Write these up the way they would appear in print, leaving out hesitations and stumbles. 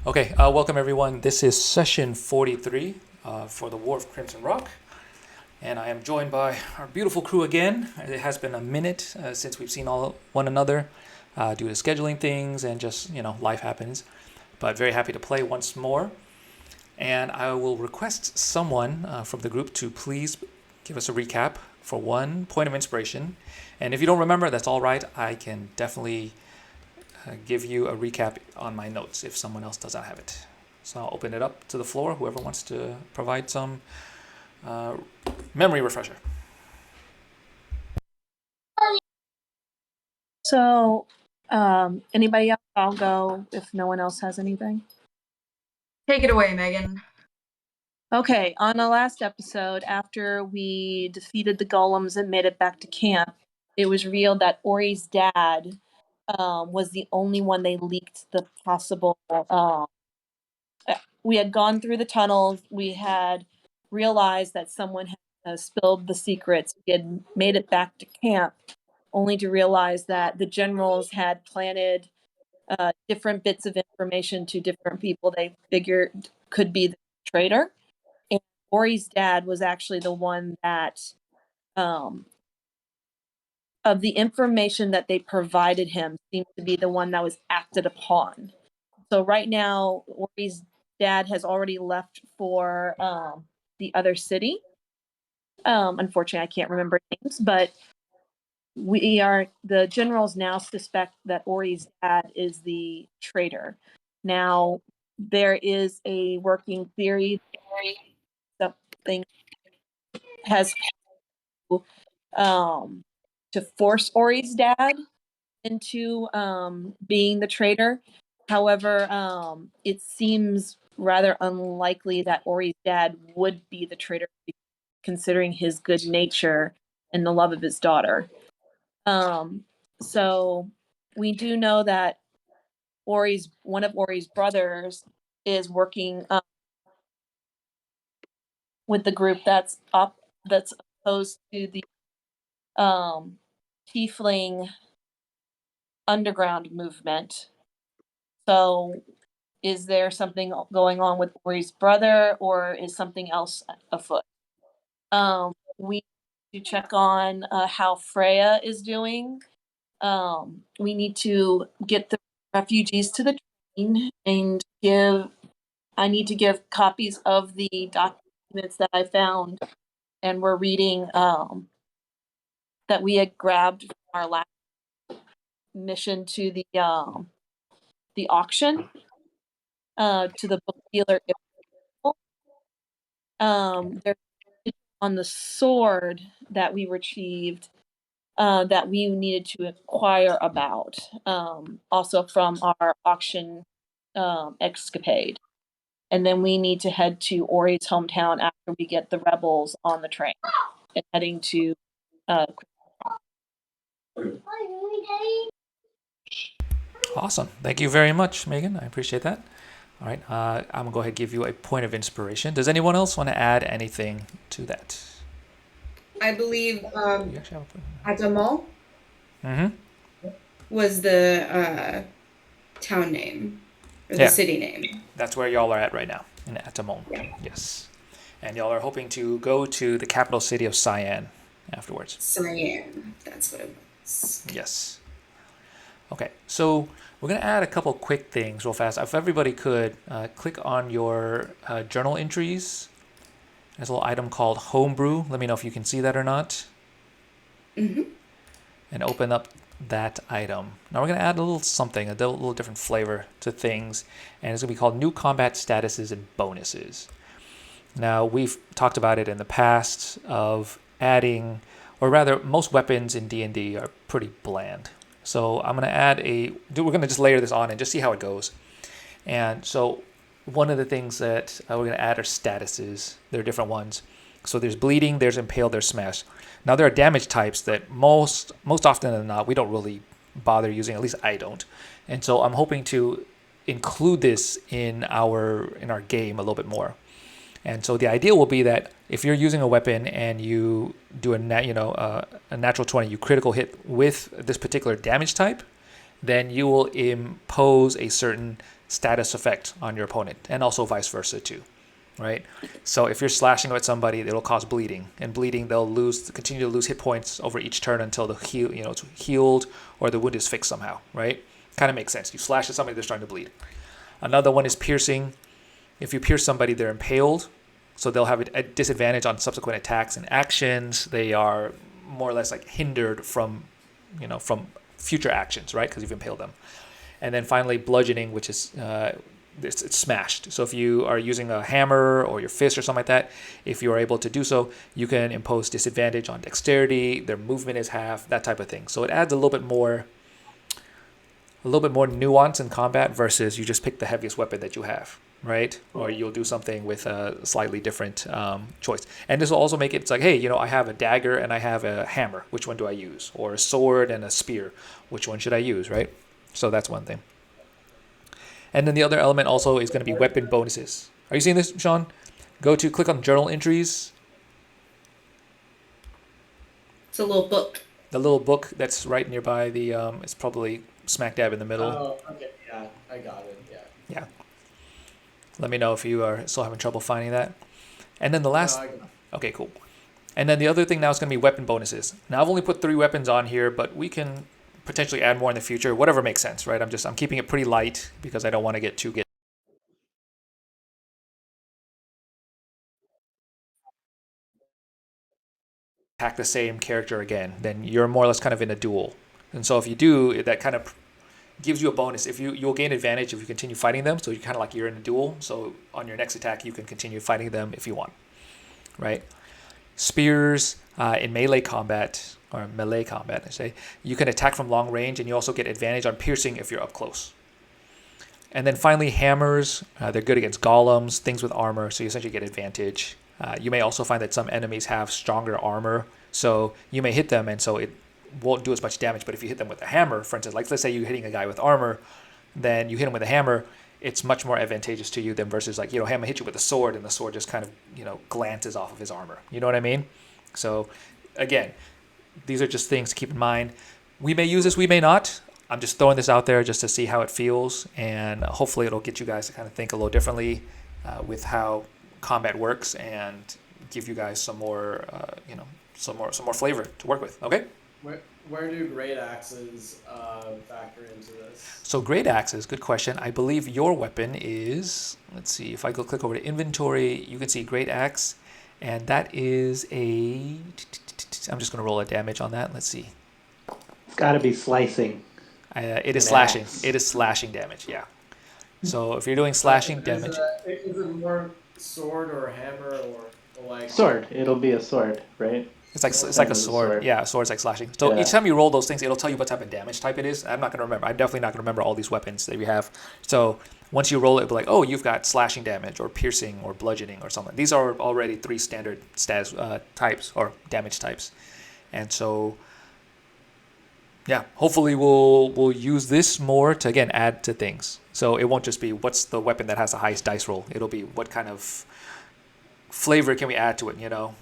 Okay, welcome everyone. This is session 43 for the War of Crimson Rock, and I am joined by our beautiful crew again. It has been a minute since we've seen all one another due to scheduling things and just, life happens. But very happy to play once more. And I will request someone from the group to please give us a recap for one point of inspiration. And if you don't remember, that's all right. I can definitely give you a recap on my notes if someone else doesn't have it. So I'll open it up to the floor, whoever wants to provide some memory refresher. So, anybody else? I'll go if no one else has anything. Take it away, Megan. Okay, on the last episode, after we defeated the golems and made it back to camp, it was revealed that Ori's dad was the only one they leaked the possible. We had gone through the tunnels. We had realized that someone had spilled the secrets. We had made it back to camp, only to realize that the generals had planted different bits of information to different people they figured could be the traitor. And Ori's dad was actually the one that, of the information that they provided him, seemed to be the one that was acted upon. So right now, Ori's dad has already left for the other city. Unfortunately, I can't remember names, but the generals now suspect that Ori's dad is the traitor. Now, there is a working theory something has to force Ori's dad into being the traitor. However, it seems rather unlikely that Ori's dad would be the traitor, considering his good nature and the love of his daughter. So we do know that one of Ori's brothers is working with the group that's opposed to the Tiefling underground movement. So is there something going on with Ori's brother, or is something else afoot? We need to check on how Freya is doing. We need to get the refugees to the train and I need to give copies of the documents that I found and we're reading that we had grabbed from our last mission to the auction to the book dealer. There's on the sword that we retrieved that we needed to inquire about, also from our auction escapade. And then we need to head to Ori's hometown after we get the rebels on the train and heading to Awesome. Thank you very much, Megan. I appreciate that. All right, I'm going to go ahead and give you a point of inspiration. Does anyone else want to add anything to that? I believe You actually have a point. Atamol was the town name, or the city name. That's where y'all are at right now, in Atamon. Yeah. Yes. And y'all are hoping to go to the capital city of Cian afterwards. Cian, that's what it was. Yes. Okay, so we're going to add a couple quick things real fast. If everybody could click on your journal entries. There's a little item called Homebrew. Let me know if you can see that or not. Mm-hmm. And open up that item. Now we're going to add a little something, a little different flavor to things. And it's going to be called New Combat Statuses and Bonuses. Now, we've talked about it in the past of adding, or rather, most weapons in D&D are pretty bland. So I'm going to add we're going to just layer this on and just see how it goes. And so one of the things that we're going to add are statuses. There are different ones. So there's bleeding, there's impale, there's smash. Now there are damage types that most often than not we don't really bother using. At least I don't. And so I'm hoping to include this in our game a little bit more. And so the idea will be that if you're using a weapon and you do a natural 20, you critical hit with this particular damage type, then you will impose a certain status effect on your opponent, and also vice versa too, right? So if you're slashing at somebody, it'll cause bleeding, and bleeding they'll continue to lose hit points over each turn until it's healed or the wound is fixed somehow, right? Kind of makes sense. You slash at somebody, they're starting to bleed. Another one is piercing. If you pierce somebody, they're impaled, so they'll have a disadvantage on subsequent attacks and actions. They are more or less like hindered from future actions, right? Because you've impaled them. And then finally, bludgeoning, which is it's smashed. So if you are using a hammer or your fist or something like that, if you are able to do so, you can impose disadvantage on dexterity. Their movement is half, that type of thing. So it adds a little bit more nuance in combat versus you just pick the heaviest weapon that you have, right? Or you'll do something with a slightly different choice. And this will also make it's like, hey, I have a dagger and I have a hammer. Which one do I use? Or a sword and a spear. Which one should I use, right? So that's one thing. And then the other element also is going to be weapon bonuses. Are you seeing this, Sean? Click on journal entries. It's a little book. The little book that's right nearby it's probably smack dab in the middle. Oh, okay, yeah, I got it, Yeah. Let me know if you are still having trouble finding that. And then the last... Okay, cool. And then the other thing now is going to be weapon bonuses. Now I've only put 3 weapons on here, but we can potentially add more in the future, whatever makes sense, right? I'm keeping it pretty light because I don't want to get attack the same character again. Then you're more or less kind of in a duel. And so if you do, that kind of gives you a bonus. If you'll gain advantage if you continue fighting them, so you're kind of like you're in a duel. So on your next attack, you can continue fighting them if you want, right? Spears in melee combat, I say, you can attack from long range, and you also get advantage on piercing if you're up close. And then finally, hammers. They're good against golems, things with armor, so you essentially get advantage. You may also find that some enemies have stronger armor, so you may hit them, and so it won't do as much damage. But if you hit them with a hammer, for instance, like let's say you're hitting a guy with armor, then you hit him with a hammer, it's much more advantageous to you than versus like, hammer hit you with a sword, and the sword just kind of, glances off of his armor. You know what I mean? So, again, these are just things to keep in mind. We may use this, we may not. I'm just throwing this out there just to see how it feels, and hopefully it'll get you guys to kind of think a little differently with how combat works, and give you guys some more, some more flavor to work with. Okay. Where do great axes factor into this? So great axes, good question. I believe your weapon is. Let's see if I go click over to inventory. You can see great axe, and that is a. I'm just going to roll a damage on that. Let's see. It's got to be slicing. It is slashing. Axe. It is slashing damage. Yeah. So if you're doing slashing damage, is it more sword or hammer or like sword? It'll be a sword, right? It's like a sword. Yeah, sword's like slashing. So each time you roll those things, it'll tell you what type of damage type it is. I'm not going to remember. I'm definitely not going to remember all these weapons that we have. So once you roll it, it'll be like, oh, you've got slashing damage or piercing or bludgeoning or something. These are already 3 standard stats types or damage types. And so, yeah, hopefully we'll use this more to, again, add to things. So it won't just be what's the weapon that has the highest dice roll. It'll be what kind of flavor can we add to it,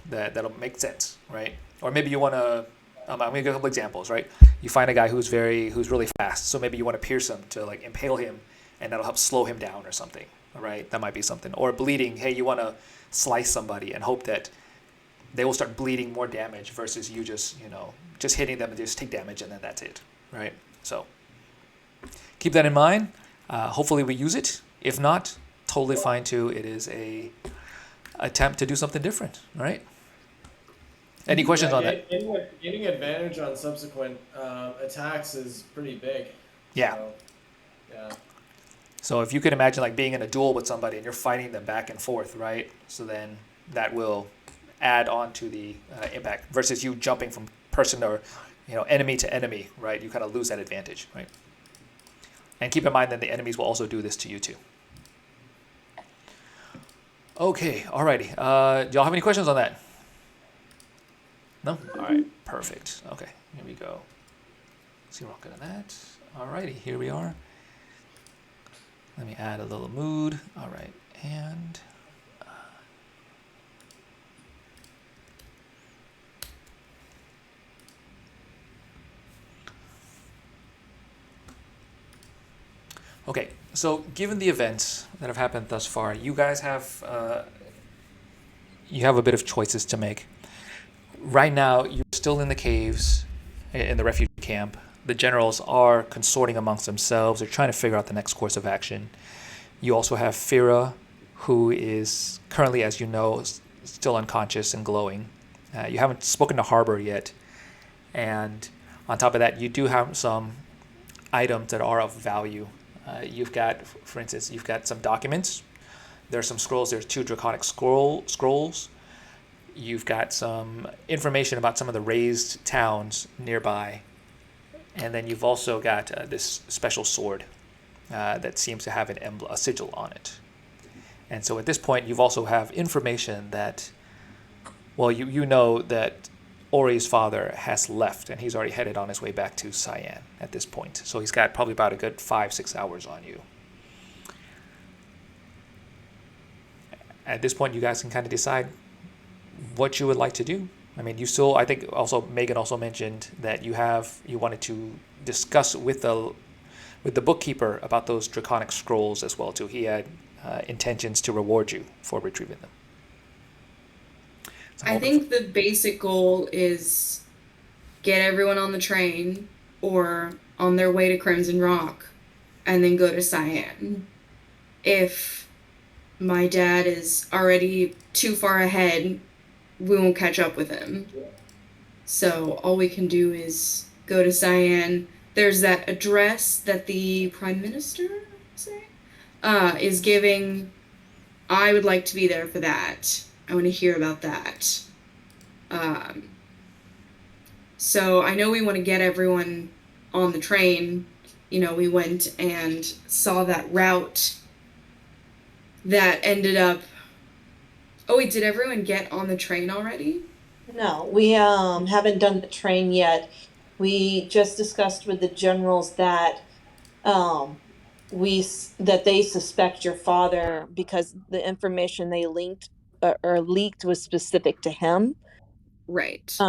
that'll make sense, right? Or maybe you want to, I'm going to give a couple examples, right? You find a guy who's really fast, so maybe you want to pierce him to like impale him, and that'll help slow him down or something, right? That might be something. Or bleeding, hey, you want to slice somebody and hope that they will start bleeding more damage versus you just hitting them and just take damage and then that's it, right? So keep that in mind. Hopefully we use it. If not, totally fine too. It is a attempt to do something different, right? Any questions on that? Getting advantage on subsequent attacks is pretty big. Yeah. So, yeah. So if you could imagine like being in a duel with somebody and you're fighting them back and forth, right? So then that will add on to the impact versus you jumping from person or enemy to enemy, right? You kind of lose that advantage, right? And keep in mind that the enemies will also do this to you too. Okay, alrighty. Do y'all have any questions on that? No? Alright, perfect. Okay, here we go. See, we're all good on that. Alrighty, here we are. Let me add a little mood. Alright, and... Okay, So, given the events that have happened thus far, you guys have you have a bit of choices to make. Right now, you're still in the caves, in the refugee camp. The generals are consorting amongst themselves. They're trying to figure out the next course of action. You also have Firra, who is currently, as you know, still unconscious and glowing. You haven't spoken to Harbor yet. And on top of that, you do have some items that are of value. You've got, for instance, you've got some documents. There are some scrolls. There's 2 draconic scrolls. You've got some information about some of the raised towns nearby. And then you've also got this special sword that seems to have an emblem, a sigil on it. And so at this point, you've also have information that, well, you know that Ori's father has left, and he's already headed on his way back to Cian at this point. So he's got probably about a good 5-6 hours on you. At this point, you guys can kind of decide what you would like to do. I mean, you still, I think also Megan also mentioned that you wanted to discuss with the bookkeeper about those draconic scrolls as well too. He had intentions to reward you for retrieving them. I think the basic goal is get everyone on the train or on their way to Crimson Rock and then go to Cian. If my dad is already too far ahead, we won't catch up with him. So all we can do is go to Cian. There's that address that the Prime Minister is giving. I would like to be there for that. I want to hear about that. So I know we want to get everyone on the train. You know, we went and saw that route that ended up... Oh, wait, did everyone get on the train already? No, we haven't done the train yet. We just discussed with the generals that that they suspect your father because the information they linked or leaked was specific to him. Right. It's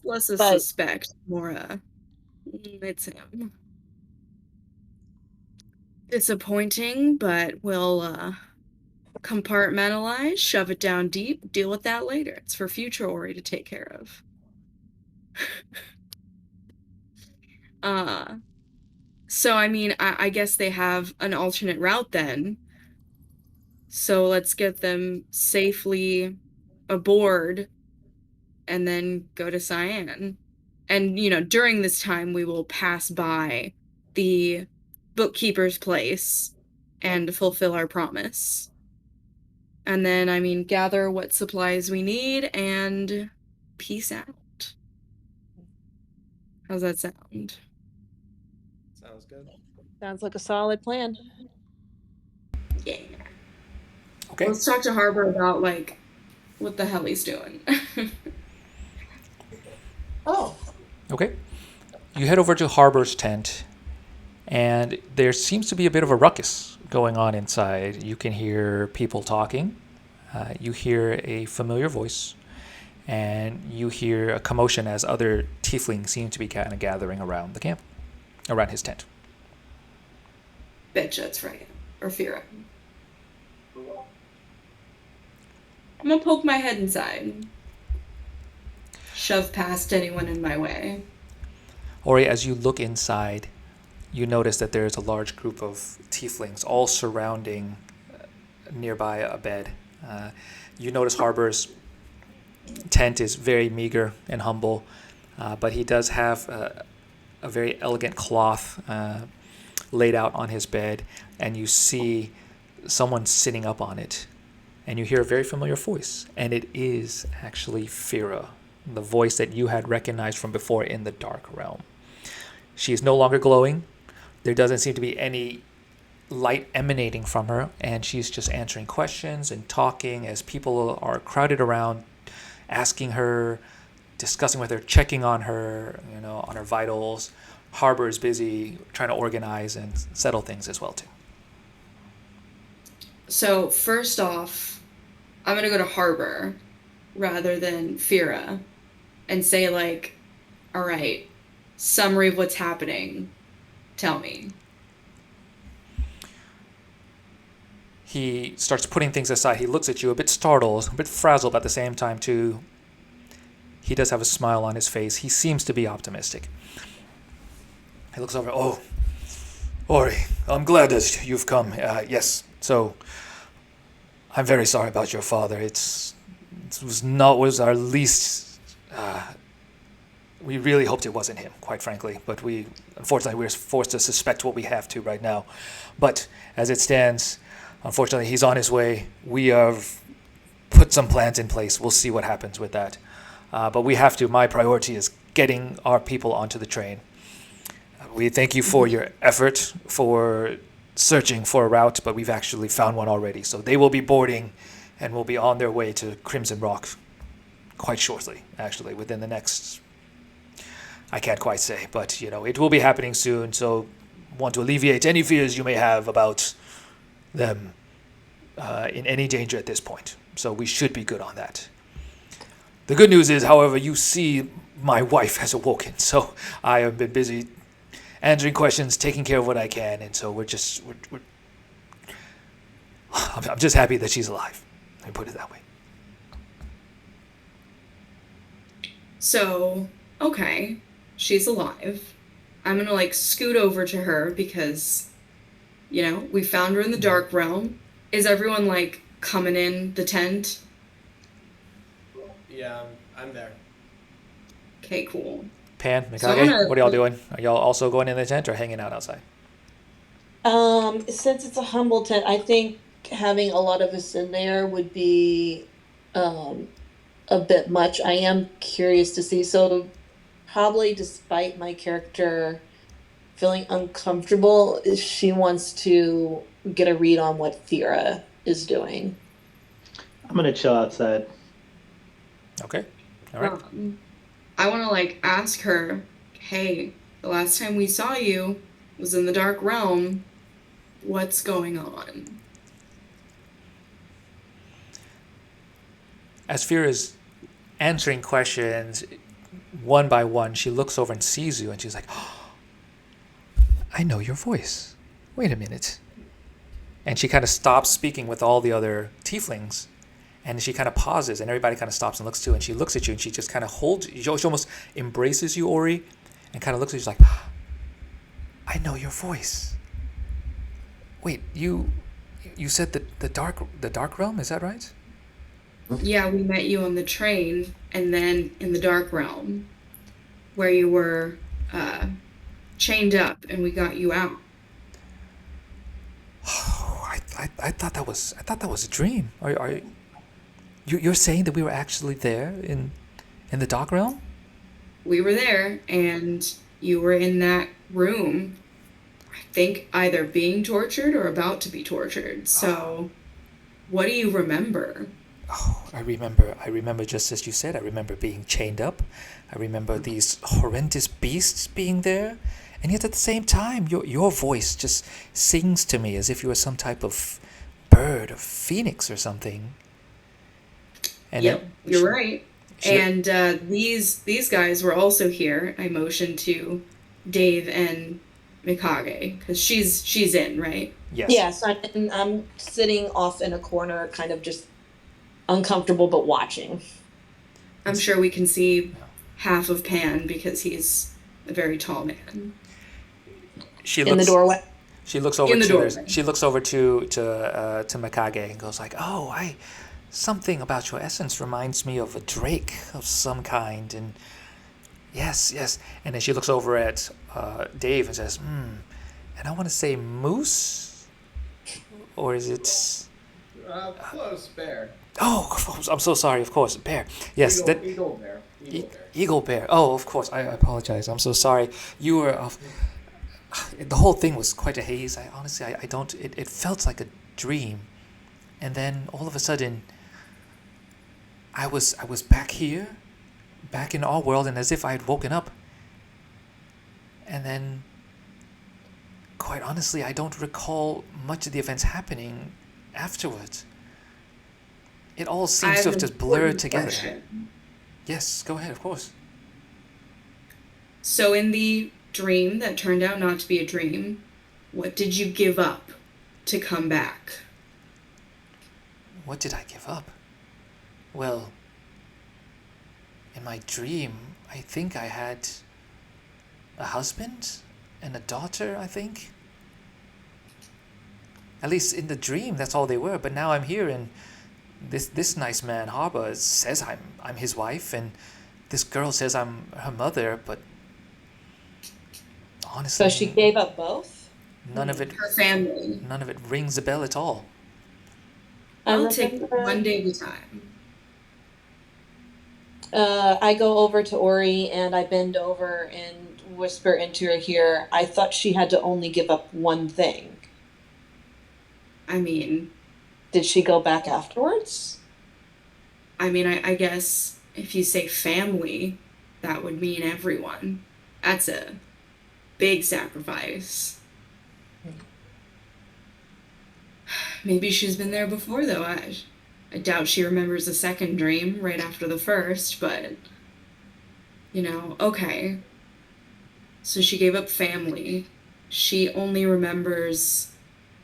less a but- suspect, more a it's him. Disappointing, but we'll compartmentalize, shove it down deep, deal with that later. It's for future Ori to take care of. So I mean, I guess they have an alternate route then. So let's get them safely aboard and then go to Cian. And, you know, during this time, we will pass by the bookkeeper's place and fulfill our promise. And then, I mean, gather what supplies we need and peace out. How's that sound? Sounds good. Sounds like a solid plan. Yeah. Okay. Let's talk to Harbor about, like, what the hell he's doing. Oh. Okay. You head over to Harbor's tent, and there seems to be a bit of a ruckus going on inside. You can hear people talking. You hear a familiar voice, and you hear a commotion as other tieflings seem to be kind of gathering around the camp, around his tent. Betcha it's Freya. Or Firra. I'm gonna poke my head inside. Shove past anyone in my way. Ori, as you look inside, you notice that there is a large group of tieflings all surrounding nearby a bed. You notice Harbor's tent is very meager and humble, but he does have a very elegant cloth laid out on his bed, and you see someone sitting up on it, and you hear a very familiar voice, and it is actually Firra, the voice that you had recognized from before in the Dark Realm. She is no longer glowing. There doesn't seem to be any light emanating from her, and she's just answering questions and talking as people are crowded around, asking her, discussing with her, checking on her, you know, on her vitals. Harbor is busy trying to organize and settle things as well too. So first off, I'm gonna go to Harbor rather than Firra and say, like, all right, summary of what's happening. Tell me. he starts putting things aside. He looks at you a bit startled, a bit frazzled, but at the same time, too, he does have a smile on his face. He seems to be optimistic. He looks over. Oh, Ori, I'm glad that you've come. Yes, so I'm very sorry about your father. It was our least. We really hoped it wasn't him, quite frankly. But unfortunately, we're forced to suspect what we have to right now. But as it stands, unfortunately, he's on his way. We have put some plans in place. We'll see what happens with that. But we have to. My priority is getting our people onto the train. We thank you for your effort for searching for a route, but we've actually found one already. So they will be boarding and will be on their way to Crimson Rock quite shortly, actually, within the next... I can't quite say, but, it will be happening soon. So want to alleviate any fears you may have about them in any danger at this point. So we should be good on that. The good news is, however, you see my wife has awoken. So I have been busy answering questions, taking care of what I can, and so I'm just happy that she's alive. Let me put it that way. So, okay, she's alive. I'm gonna scoot over to her because, we found her in the Dark Realm. Is everyone coming in the tent? Yeah, I'm there. Okay, cool. Pan, Mikage, what are y'all doing? Are y'all also going in the tent or hanging out outside? Since it's a humble tent, I think having a lot of us in there would be a bit much. I am curious to see. So probably despite my character feeling uncomfortable, she wants to get a read on what Firra is doing. I'm gonna chill outside. Okay. All right. I want to ask her, hey, the last time we saw you was in the Dark Realm. What's going on? As Firra's answering questions one by one, she looks over and sees you, and she's like, oh, I know your voice. Wait a minute. And she kind of stops speaking with all the other tieflings, and she kind of pauses, and everybody kind of stops and looks too, and she looks at you, and she just kind of holds you. She almost embraces you, Ori, and kind of looks at you. She's like, I know your voice. Wait, you said the dark realm, is that right? Yeah, we met you on the train, and then in the Dark Realm, where you were chained up, and we got you out. Oh, I thought that was a dream. Are you're saying that we were actually there in the Dark Realm? We were there, and you were in that room. I think either being tortured or about to be tortured. So, what do you remember? Oh, I remember just as you said. I remember being chained up. I remember these horrendous beasts being there. And yet at the same time, your voice just sings to me as if you were some type of bird or phoenix or something. And yep, you're right. And these guys were also here. I motioned to Dave and Mikage because she's in, right? Yes. Yes, I'm sitting off in a corner, kind of just uncomfortable but watching. I'm sure we can see half of Pan because he's a very tall man. In the doorway. She looks over to Mikage and goes like, "Oh, something about your essence reminds me of a drake of some kind." And yes. And then she looks over at Dave and says, and I want to say moose, or is it? Close, bear. Oh, I'm so sorry. Of course, bear. Yes, Eagle bear. Eagle bear. Oh, of course. I apologize. I'm so sorry. You were. The whole thing was quite a haze. I honestly don't. It felt like a dream, and then all of a sudden, I was back here, back in our world, and as if I had woken up. And then, quite honestly, I don't recall much of the events happening afterwards. It all seems to have just blurred together. Question. Yes, go ahead, of course. So in the dream that turned out not to be a dream, what did you give up to come back? What did I give up? Well, in my dream, I think I had a husband and a daughter, I think. At least in the dream, that's all they were. But now I'm here, and this nice man, Harbor, says I'm his wife, and this girl says I'm her mother. But honestly, So she gave up both? none of it Her family. rings a bell at all. I'll take one day at a time. I go over to Ori and I bend over and whisper into her ear. I thought she had to only give up one thing. I mean, Did she go back afterwards? I guess if you say family, that would mean everyone. That's a big sacrifice. Maybe she's been there before, though. I doubt she remembers the second dream right after the first, but, okay. So she gave up family. She only remembers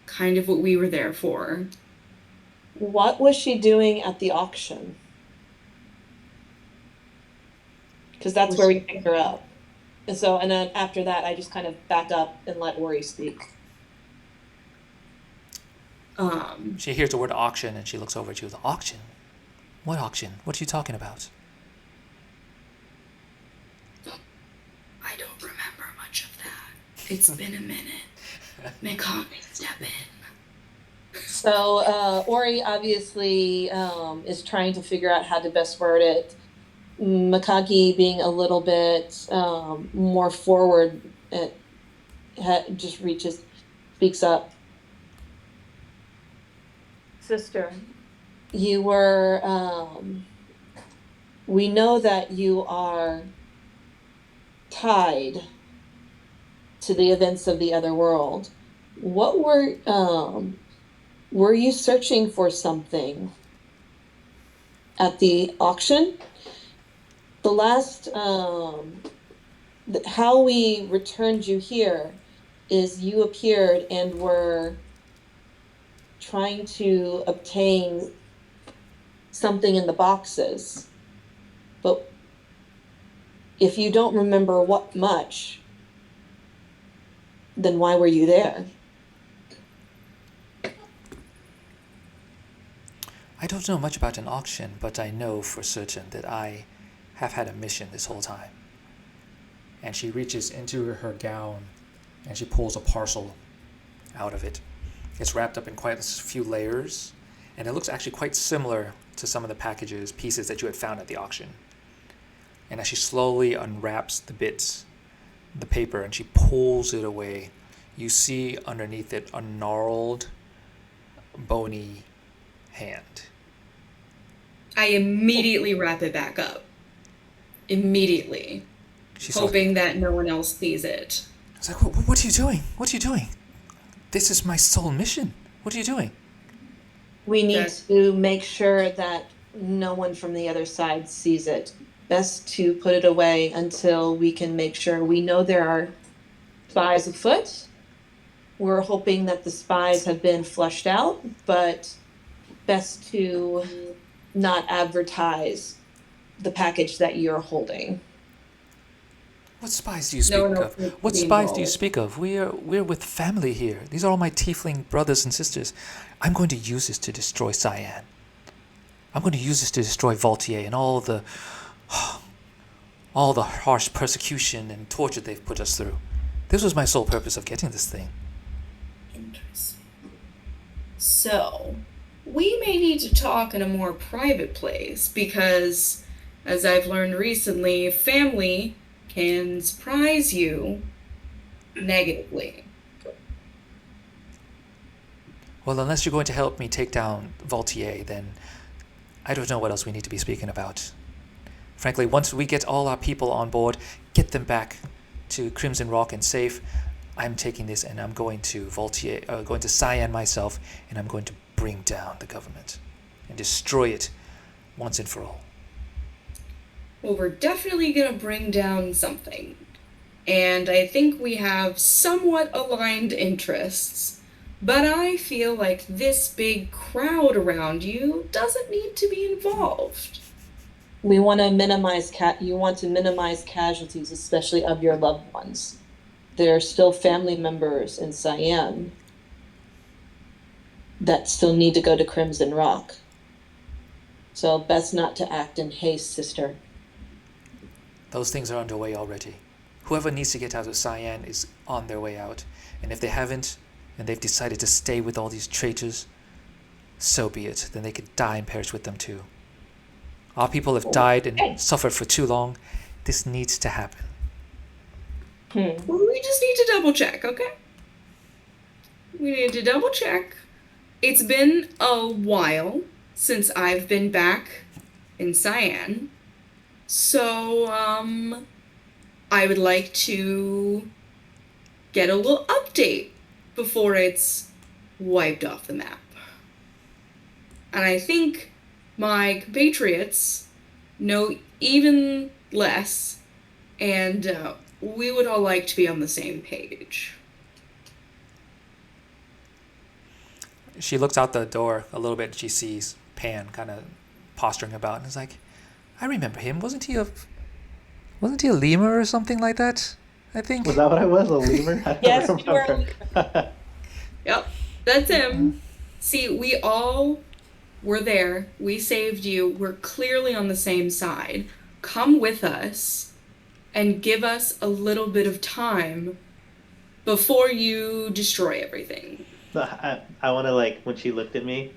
kind of what we were there for. What was she doing at the auction? Because that's where we picked her up. And then after that, I just kind of back up and let Ori speak. She hears the word auction, and she looks over at you. The auction? What auction? What are you talking about? I don't remember much of that. It's been a minute. Mikage, step in. So Ori obviously is trying to figure out how to best word it. Mikage being a little bit more forward, just speaks up. Sister, you were, we know that you are tied to the events of the other world. What were you searching for something at the auction? The last, how we returned you here is you appeared and were trying to obtain something in the boxes. But if you don't remember what much, then why were you there? I don't know much about an auction, but I know for certain that I have had a mission this whole time. And she reaches into her gown and she pulls a parcel out of it. It's wrapped up in quite a few layers, and it looks actually quite similar to some of the pieces that you had found at the auction. And as she slowly unwraps the paper, and she pulls it away, you see underneath it a gnarled, bony hand. I immediately wrap it back up. Immediately. Hoping that no one else sees it. It's like, what are you doing? What are you doing? This is my sole mission. What are you doing? We need to make sure that no one from the other side sees it. Best to put it away until we can make sure. We know there are spies afoot. We're hoping that the spies have been flushed out, but best to not advertise the package that you're holding. What spies do you speak of? What spies do you speak of? We're with family here. These are all my tiefling brothers and sisters. I'm going to use this to destroy Cian. I'm going to use this to destroy Vaultier and all the harsh persecution and torture they've put us through. This was my sole purpose of getting this thing. Interesting. So, we may need to talk in a more private place because, as I've learned recently, family can surprise you negatively. Well, unless you're going to help me take down Vaultier, then I don't know what else we need to be speaking about. Frankly, once we get all our people on board, get them back to Crimson Rock and safe, I'm taking this and I'm going to going to Cian myself, and I'm going to bring down the government and destroy it once and for all. Well, we're definitely going to bring down something. And I think we have somewhat aligned interests. But I feel like this big crowd around you doesn't need to be involved. We want to minimize you want to minimize casualties, especially of your loved ones. There are still family members in Cian that still need to go to Crimson Rock. So best not to act in haste, sister. Those things are underway already. Whoever needs to get out of Cian is on their way out. And if they haven't, and they've decided to stay with all these traitors, so be it. Then they could die and perish with them too. Our people have died and suffered for too long. This needs to happen. We just need to double check, okay? We need to double check. It's been a while since I've been back in Cian. So, I would like to get a little update before it's wiped off the map. And I think my compatriots know even less, and we would all like to be on the same page. She looks out the door a little bit and she sees Pan kind of posturing about and is like, I remember him. Wasn't he a lemur or something like that? I think. Was that what I was? A lemur? I don't Yes, you were a remember. Yep, that's him. See, we all were there. We saved you. We're clearly on the same side. Come with us and give us a little bit of time before you destroy everything. I want to, like, when she looked at me,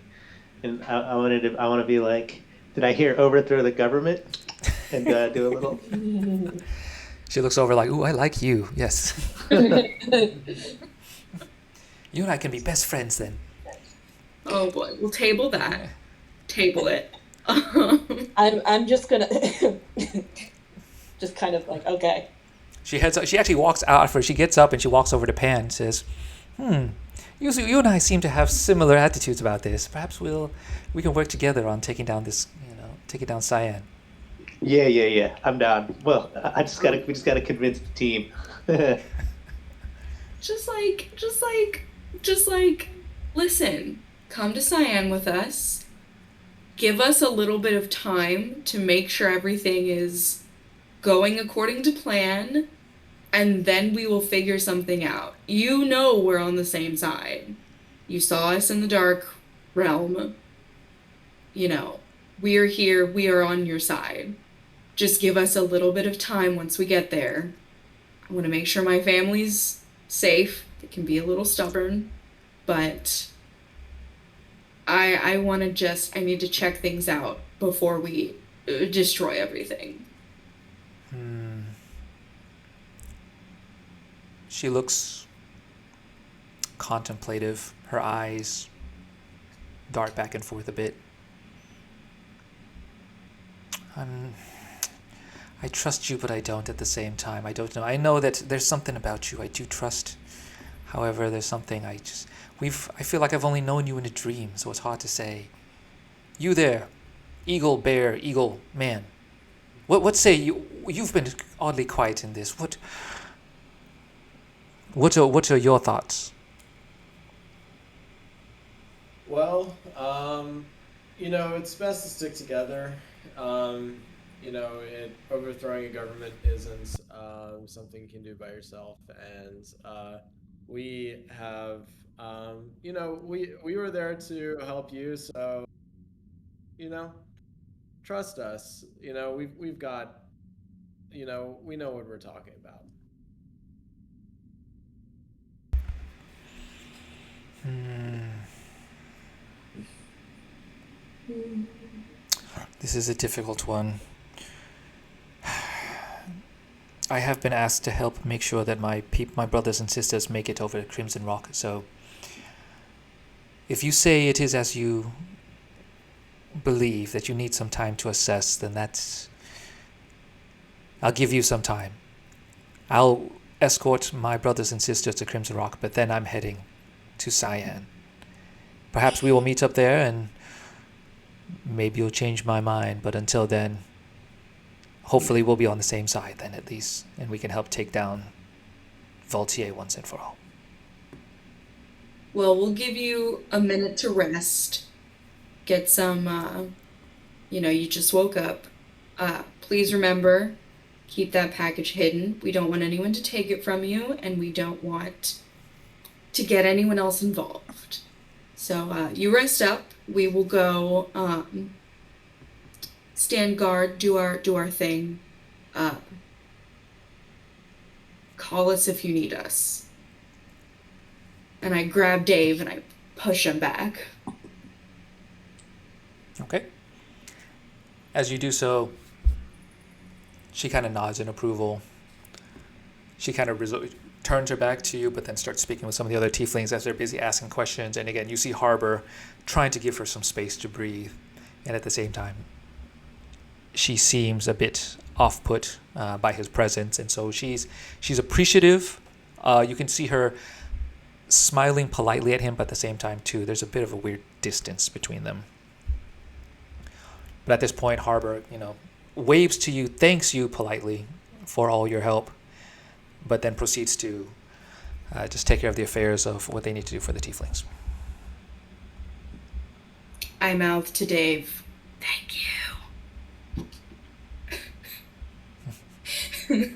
and I want to be like, did I hear overthrow the government? And do a little. She looks over like, ooh, I like you. Yes. You and I can be best friends then. Oh boy, we'll table that. Table it. I'm just gonna just kind of like, okay. She heads up. She actually walks out first. She gets up and she walks over to Pan and says, you and I seem to have similar attitudes about this. Perhaps we can work together on taking down Cian. Yeah. I'm down. Well, we just gotta convince the team. just like, listen, come to Cian with us. Give us a little bit of time to make sure everything is going according to plan, and then we will figure something out. You know we're on the same side. You saw us in the Dark Realm. You know, we are here, we are on your side. Just give us a little bit of time once we get there. I want to make sure my family's safe. They can be a little stubborn, but I need to check things out before we destroy everything. She looks contemplative. Her eyes dart back and forth a bit. I trust you, but I don't at the same time. I don't know. I know that there's something about you I do trust. However, there's something I feel like I've only known you in a dream, so it's hard to say. You there, eagle, bear, eagle, man. What say you? You've been oddly quiet in this. What are your thoughts? Well, it's best to stick together. Overthrowing a government isn't something you can do by yourself, and we have, we were there to help you, so, trust us. We've got, we know what we're talking about. This is a difficult one. I have been asked to help make sure that my brothers and sisters make it over to Crimson Rock, so if you say it is as you believe, that you need some time to assess, then I'll give you some time. I'll escort my brothers and sisters to Crimson Rock, but then I'm heading to Cian. Perhaps we will meet up there, and maybe you'll change my mind, but until then, hopefully we'll be on the same side then at least, and we can help take down Vaultier once and for all. Well, we'll give you a minute to rest. Get some, you just woke up. Please remember, keep that package hidden. We don't want anyone to take it from you, and we don't want to get anyone else involved. So you rest up. We will go stand guard, do our thing. Call us if you need us. And I grab Dave and I push him back. Okay. As you do so, she kind of nods in approval. She kind of turns her back to you, but then starts speaking with some of the other tieflings as they're busy asking questions. And again, you see Harbor trying to give her some space to breathe. And at the same time, she seems a bit off-put by his presence. And so she's appreciative. You can see her smiling politely at him, but at the same time, too, there's a bit of a weird distance between them. But at this point, Harbor, waves to you, thanks you politely for all your help, but then proceeds to just take care of the affairs of what they need to do for the tieflings. I mouth to Dave, thank you.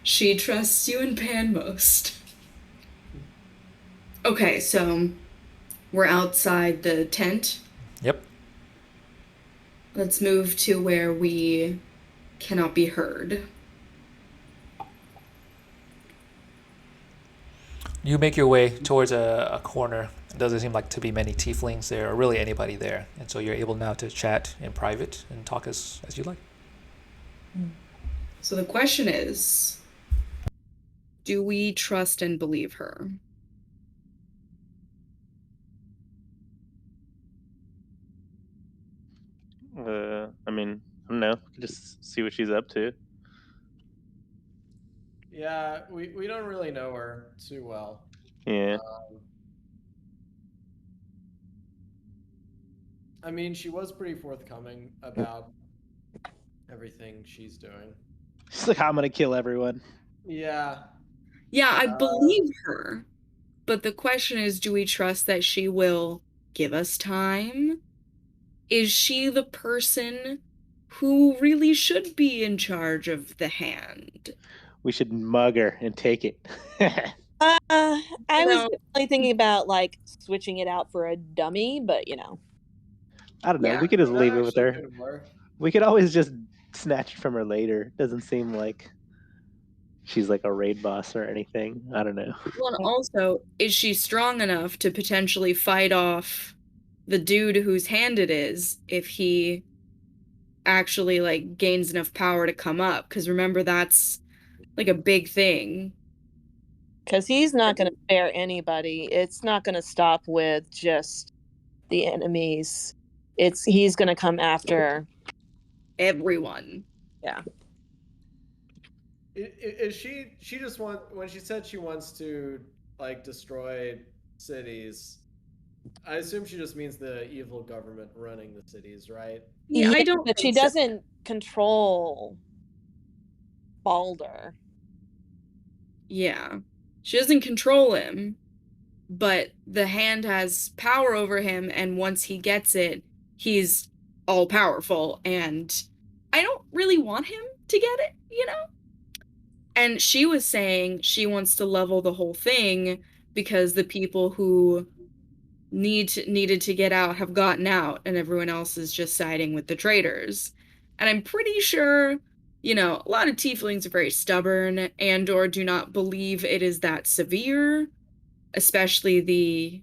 She trusts you and Pan most. Okay, so we're outside the tent. Yep. Let's move to where we cannot be heard. You make your way towards a corner. It doesn't seem like to be many tieflings there, or really anybody there. And so you're able now to chat in private and talk as you like. So the question is, do we trust and believe her? I mean, I don't know. Just see what she's up to. Yeah, we don't really know her too well. Yeah. I mean, she was pretty forthcoming about everything she's doing. She's like, I'm gonna kill everyone. Yeah. Yeah, I believe her. But the question is, do we trust that she will give us time? Is she the person who really should be in charge of the hand? We should mug her and take it. I was definitely thinking about like switching it out for a dummy, but I don't know. Yeah, we could just leave it with her. Could work. We could always just snatch it from her later. Doesn't seem like she's like a raid boss or anything. I don't know. Well, and also, is she strong enough to potentially fight off the dude whose hand it is if he actually like gains enough power to come up? Because remember, that's like a big thing. because he's not going to spare anybody. It's not going to stop with just the enemies. He's going to come after everyone. Yeah. Is she just when she said she wants to like destroy cities, I assume she just means the evil government running the cities, right? Yeah, I don't. But she doesn't control Balder. Yeah, she doesn't control him, but the hand has power over him, and once he gets it, he's all powerful, and I don't really want him to get it, And she was saying she wants to level the whole thing because the people who needed to get out have gotten out, and everyone else is just siding with the traitors. And I'm pretty sure, a lot of tieflings are very stubborn and/or do not believe it is that severe, especially the,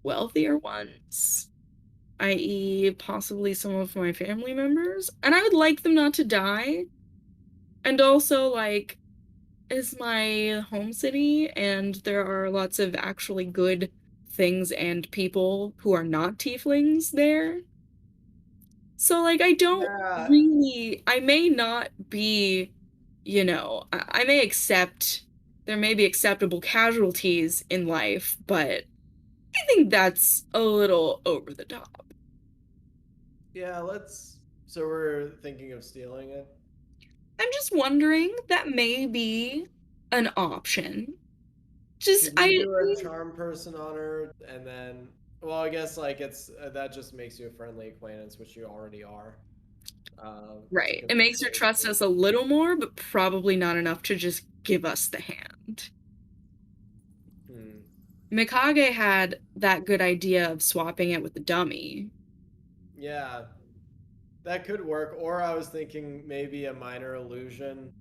wealthier ones, i.e., possibly some of my family members. And I would like them not to die. And also, like, is my home city, and there are lots of actually good things and people who are not tieflings there. So, like, I don't really, I may not be, I may accept, there may be acceptable casualties in life, but I think that's a little over the top. Yeah, so we're thinking of stealing it? I'm just wondering, that may be an option. Just Could you do a charm person on her, and then, well, I guess like it's that just makes you a friendly acquaintance, which you already are. Right. It makes her trust us a little more, but probably not enough to just give us the hand. Mikage had that good idea of swapping it with the dummy. Yeah, that could work. Or I was thinking maybe a minor illusion.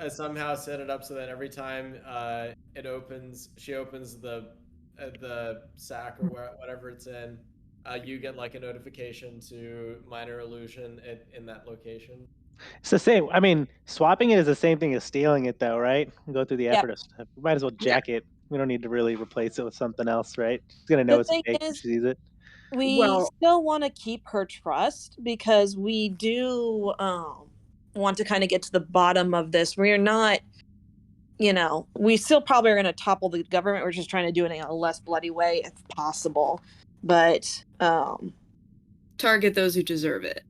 Somehow set it up so that every time it opens, she opens the sack or whatever it's in, you get like a notification to minor illusion in that location. It's the same. I mean, swapping it is the same thing as stealing it, though, right? Go through the Yep. effort of stuff. We might as well jack it. We don't need to really replace it with something else, right? She's gonna know The it's thing fake when is, she sees it. we Well- still want to keep her trust because we do want to kind of get to the bottom of this. We're not, we still probably are going to topple the government. We're just trying to do it in a less bloody way if possible. But Target those who deserve it.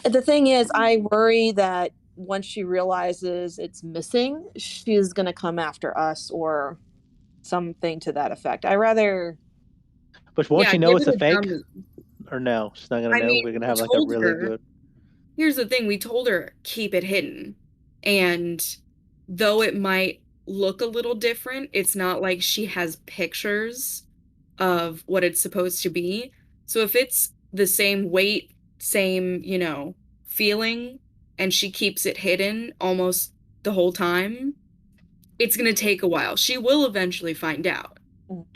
the thing is, I worry that once she realizes it's missing, she's going to come after us or something to that effect. I rather. But won't Yeah, she know give it's her a the fake? dummy. Or no? She's not gonna I know. mean, We're gonna we have like a told really her- good. Here's the thing, we told her keep it hidden. And though it might look a little different, it's not like she has pictures of what it's supposed to be. So if it's the same weight, same, feeling, and she keeps it hidden almost the whole time, it's going to take a while. She will eventually find out. Mhm.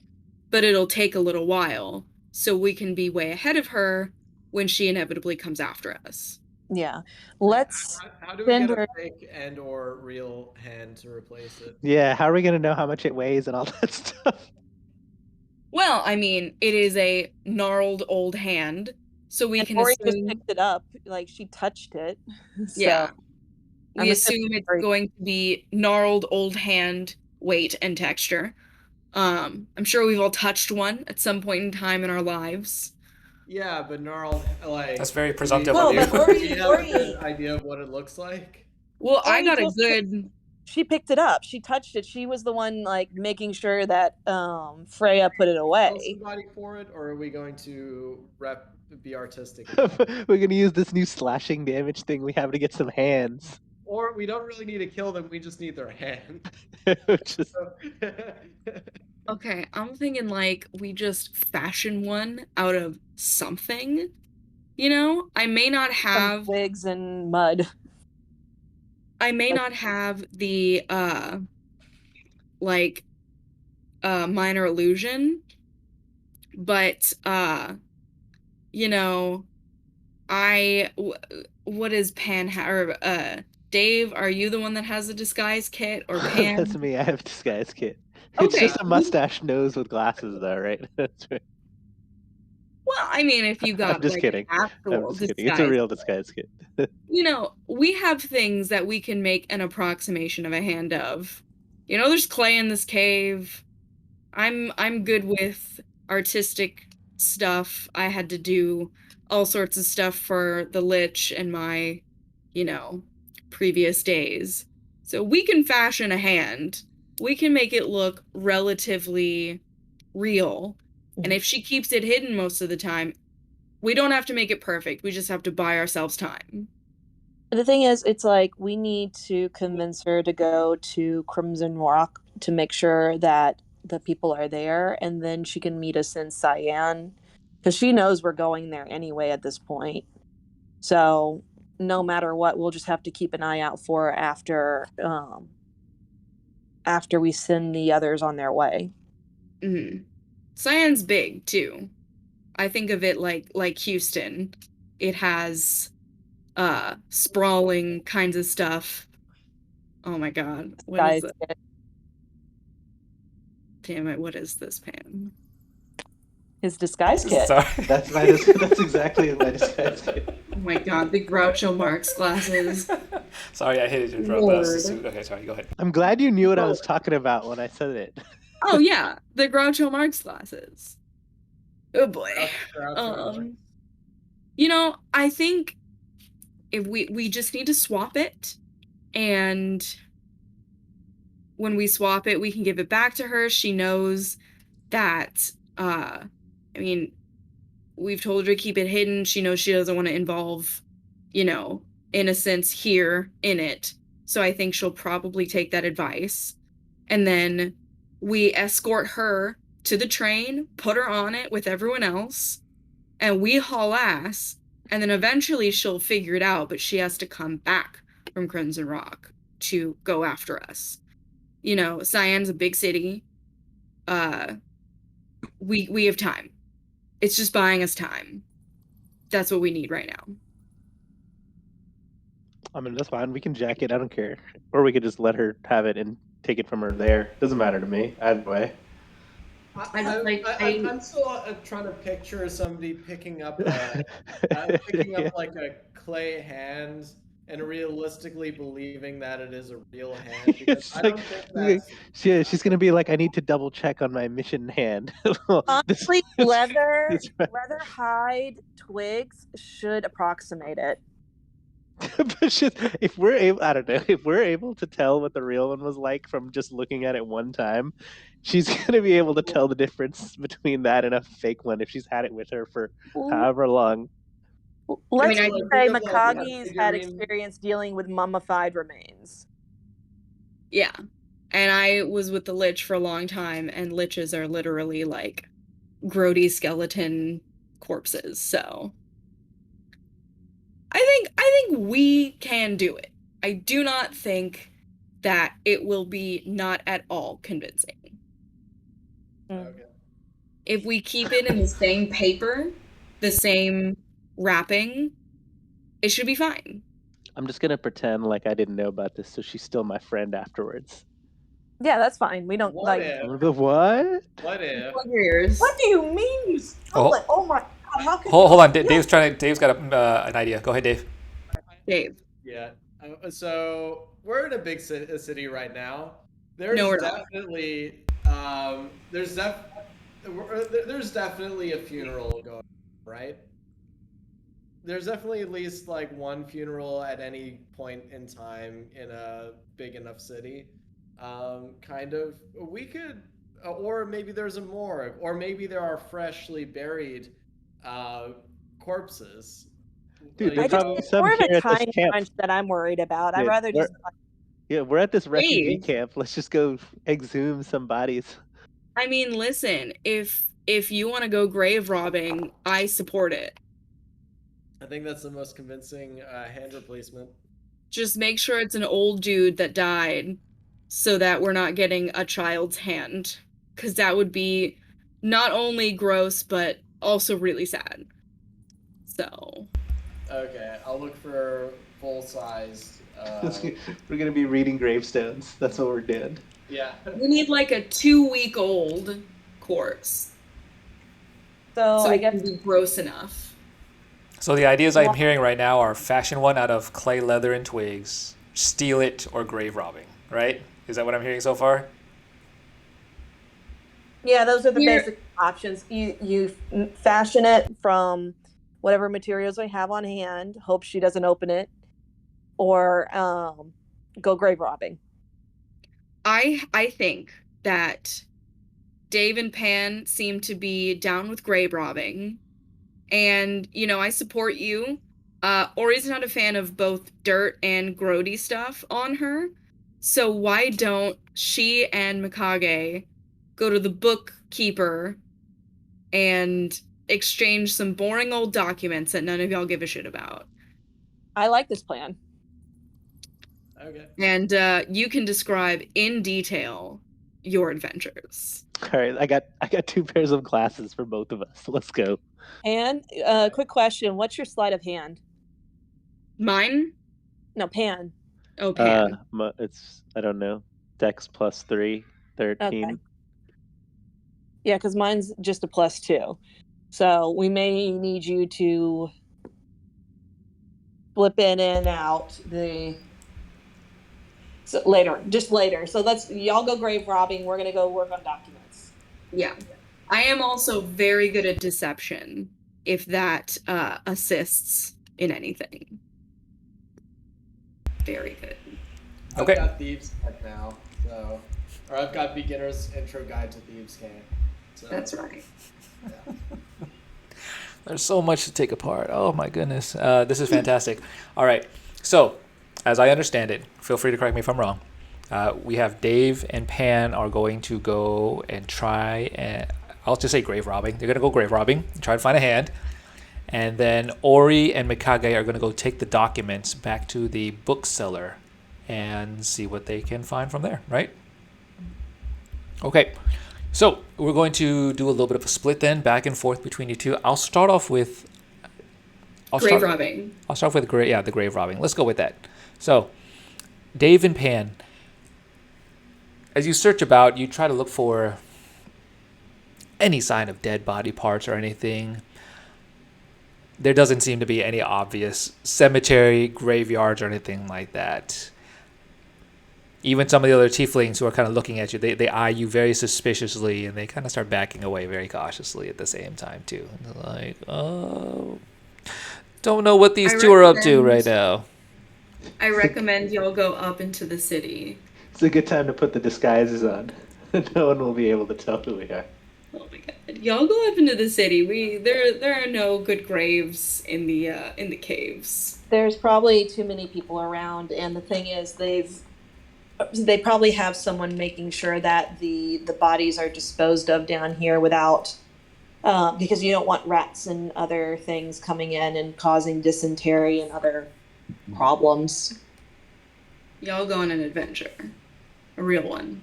But it'll take a little while so we can be way ahead of her when she inevitably comes after us. Yeah, let's How do we send get her. a fake and or real hand to replace it? Yeah. How are we gonna know how much it weighs and all that stuff? Well, I mean, it is a gnarled old hand, so we And can Ori just assume. picked it up, like she touched it. So Yeah, we I'm assume assuming it's Ori- going to be gnarled old hand weight and texture. I'm sure we've all touched one at some point in time in our lives. Yeah, but gnarled, like That's very presumptive Well, of you. but Ori- we have Ori- a good idea of what it looks like. Well, I Ori got a just- good. She picked it up. She touched it. She was the one like making sure that Freya put it Tell away. somebody for it, or are we going to be artistic? We're gonna use this new slashing damage thing we have to get some hands. Or we don't really need to kill them, we just need their hand. Just Okay, I'm thinking like we just fashion one out of something. I may not Some have twigs and mud. I may not have the minor illusion, but what is Pan or Dave, are you the one that has a disguise kit, or Pan? that's me. I have a disguise kit. It's Okay. just a mustache nose with glasses, though, right? That's right. Well, I mean, if you got I'm just like kidding. an I'm actual just kidding. It's a disguise, real disguise kit. we have things that we can make an approximation of a hand of. There's clay in this cave. I'm good with artistic stuff. I had to do all sorts of stuff for the Lich in my, previous days. So we can fashion a hand. We can make it look relatively real. And if she keeps it hidden most of the time, we don't have to make it perfect. We just have to buy ourselves time. The thing is, it's like we need to convince her to go to Crimson Rock to make sure that the people are there, and then she can meet us in Cian, because she knows we're going there anyway at this point. So no matter what, we'll just have to keep an eye out for her after we send the others on their way. Mm-hmm. Cian's big too. I think of it like Houston. It has sprawling kinds of stuff. Oh my god. What is Guys, it? Damn it, what is this, Pam? his disguise kit. Sorry. That's exactly my disguise kit. Oh my god, the Groucho Marx glasses. Sorry, I hated to interrupt. But I was just, okay, sorry, go ahead. I'm glad you knew what I was talking about when I said it. Oh yeah, the Groucho Marx glasses. Oh boy. I think if we just need to swap it, and when we swap it, we can give it back to her. She knows that, we've told her to keep it hidden. She knows she doesn't want to involve, innocence here in it. So I think she'll probably take that advice. And then we escort her to the train, put her on it with everyone else, and we haul ass. And then eventually she'll figure it out, but she has to come back from Crimson Rock to go after us. Cian's a big city. We have time. It's just buying us time. That's what we need right now. I mean, that's fine. We can jack it. I don't care. Or we could just let her have it and take it from her there. Doesn't matter to me. Either way. I'm still trying to picture somebody picking up like a clay hand and realistically believing that it is a real hand. Because I don't think that's... She's gonna be like, I need to double check on my mission hand. Honestly, leather hide twigs should approximate it. But if we're able to tell what the real one was like from just looking at it one time, she's gonna be able to tell the difference between that and a fake one if she's had it with her for however long. Let's say Mikage's had experience dealing with mummified remains. Yeah. And I was with the Lich for a long time, and Liches are literally like grody skeleton corpses, so I think we can do it. I do not think that it will be not at all convincing. Okay. If we keep it in the same paper, the same wrapping, it should be fine. I'm just gonna pretend like I didn't know about this, so she's still my friend afterwards. Yeah, that's fine. We don't What I'm gonna go, what? What if? What do you mean you stole it? Oh my God! How could Hold on. Dave's got an idea. Go ahead, Dave. Dave. Yeah. So we're in a big city right now. No, we're not. Definitely there's definitely a funeral going on, right? There's definitely at least like one funeral at any point in time in a big enough city. We could, or maybe there's a morgue, or maybe there are freshly buried corpses. Dude, I there's just, probably it's some more of here a at this time camp. crunch that I'm worried about. I'd Dude, rather just. Yeah, we're at this refugee Dave. camp. Let's just go exhume some bodies. I mean, listen, if you want to go grave robbing, I support it. I think that's the most convincing hand replacement. Just make sure it's an old dude that died so that we're not getting a child's hand. Because that would be not only gross, but also really sad. So. Okay, I'll look for full-sized... We're going to be reading gravestones. That's what we're doing. Yeah. We need like a 2-week-old corpse. So I it guess can be gross enough. So the ideas I'm hearing right now are fashion one out of clay, leather, and twigs, steal it, or grave robbing, right? Is that what I'm hearing so far? Yeah, those are the basic options. You fashion it from whatever materials we have on hand, hope she doesn't open it, or go grave robbing. I think that Dave and Pan seem to be down with grave robbing. And, I support you. Ori's not a fan of both dirt and grody stuff on her. So why don't she and Mikage go to the bookkeeper and exchange some boring old documents that none of y'all give a shit about? I like this plan. Okay. And you can describe in detail your adventures. All right, I got 2 pairs of glasses for both of us. Let's go. And quick question: what's your sleight of hand? Mine? No, Pan. Oh, Pan. It's, I don't know, Dex +3, 13. Okay. Yeah, because mine's just a +2, so we may need you to flip in and out later. So y'all go grave robbing. We're gonna go work on documents. Yeah. I am also very good at deception, if that assists in anything. Very good. Okay. I've got thieves' tech now, So, or I've got beginner's intro guide to thieves' camp. So, That's right. yeah. There's so much to take apart. Oh my goodness. This is fantastic. All right. So, as I understand it, feel free to correct me if I'm wrong. We have Dave and Pan are going to go and try and I'll just say grave robbing. They're going to go grave robbing and try to find a hand. And then Ori and Mikage are going to go take the documents back to the bookseller and see what they can find from there, right? Okay. So we're going to do a little bit of a split then, back and forth between you two. I'll start off with Grave robbing. I'll start with the grave robbing. Let's go with that. So, Dave and Pan, as you search about, you try to look for any sign of dead body parts or anything. There doesn't seem to be any obvious cemetery, graveyards, or anything like that. Even some of the other tieflings who are kind of looking at you, they eye you very suspiciously, and they kind of start backing away very cautiously at the same time, too. And they're like, oh, don't know what these two are up to right now. I recommend y'all go up into the city. It's a good time to put the disguises on. No one will be able to tell who we are. Oh my god. Y'all go up into the city. There are no good graves in the caves. There's probably too many people around, and the thing is, they probably have someone making sure that the bodies are disposed of down here without, because you don't want rats and other things coming in and causing dysentery and other problems. Y'all go on an adventure. A real one.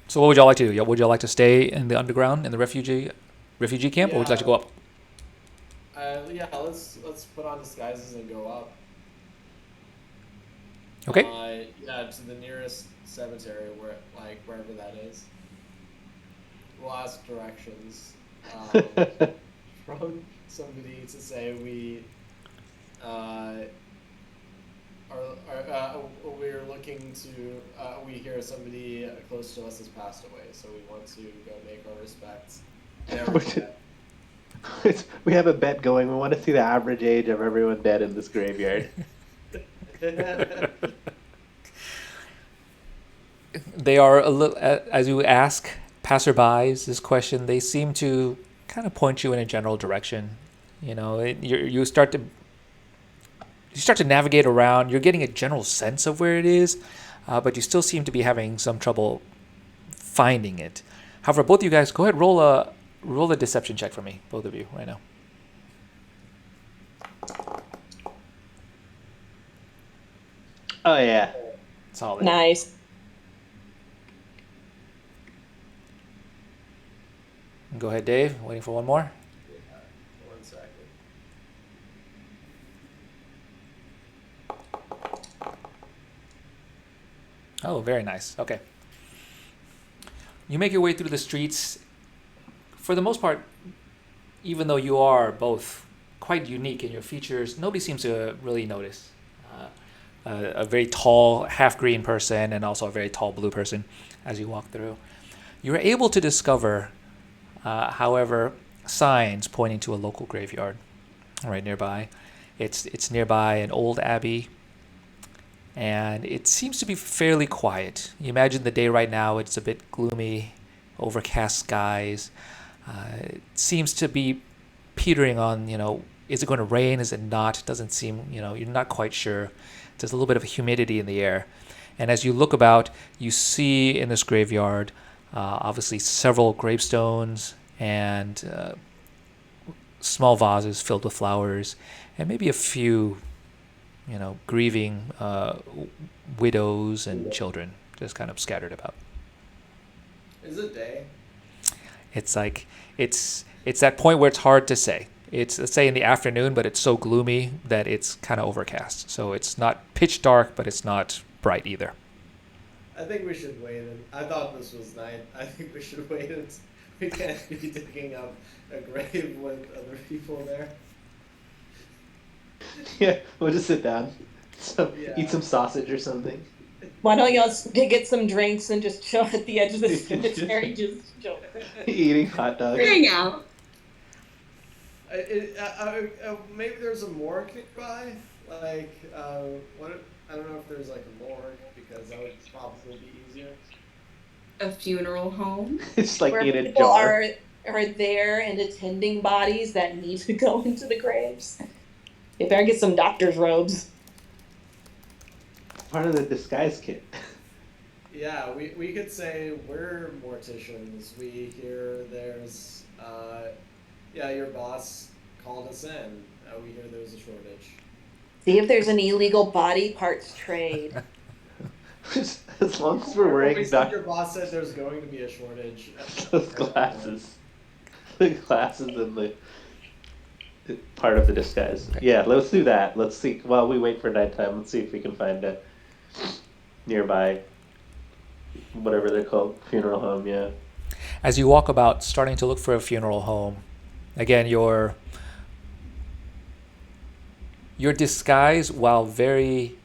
So what would y'all like to do? Would y'all like to stay in the underground, in the refugee camp, or would you like to go up? Yeah, let's put on disguises and go up. Okay. Yeah, to the nearest cemetery, wherever that is. We'll ask directions from somebody to say we're looking to. We hear somebody close to us has passed away, so we want to go make our respects. We have a bet going. We want to see the average age of everyone dead in this graveyard. They are a little, as you ask passerbys this question, they seem to kind of point you in a general direction. You know, you start to navigate around. You're getting a general sense of where it is, but you still seem to be having some trouble finding it. However, both of you guys, go ahead, roll a deception check for me, both of you, right now. Oh yeah. Solid. Nice. Go ahead, Dave. Waiting for one more. Yeah, 1 second. Oh, very nice. Okay. You make your way through the streets. For the most part, even though you are both quite unique in your features, nobody seems to really notice. A very tall half-green person and also a very tall blue person as you walk through. You're able to discover, however, signs pointing to a local graveyard right nearby. It's nearby an old abbey, and it seems to be fairly quiet. You imagine the day right now, it's a bit gloomy, overcast skies. It seems to be petering on, is it going to rain? Is it not? It doesn't seem, you're not quite sure. There's a little bit of humidity in the air. And as you look about, you see in this graveyard, obviously several gravestones and small vases filled with flowers, and maybe a few, grieving widows and children just kind of scattered about. Is it day? It's like, it's that point where it's hard to say. It's, let's say, in the afternoon, but it's so gloomy that it's kind of overcast. So it's not pitch dark, but it's not bright either. I think we should wait. I thought this was night. I think we should wait. We can't be digging up a grave with other people there. Yeah, we'll just sit down. Yeah. Eat some sausage or something. Why don't y'all get some drinks and just chill at the edge of the cemetery, just chill. Eating hot dogs. Hang out. Maybe there's a morgue nearby. I don't know if there's like a morgue because that would probably be easier. A funeral home. It's like Where in a people jar. are there and attending bodies that need to go into the graves. They better get some doctor's robes. Part of the disguise kit. Yeah, we could say we're morticians. We hear there's your boss called us in. We hear there's a shortage. See if there's an illegal body parts trade. As long as we're We wearing said your boss said there's going to be a shortage. those glasses. The glasses and the part of the disguise. Yeah, let's do that. Let's see. While we wait for nighttime, let's see if we can find a nearby, whatever they're called, funeral home. Yeah. As you walk about, starting to look for a funeral home, again, your disguise, while very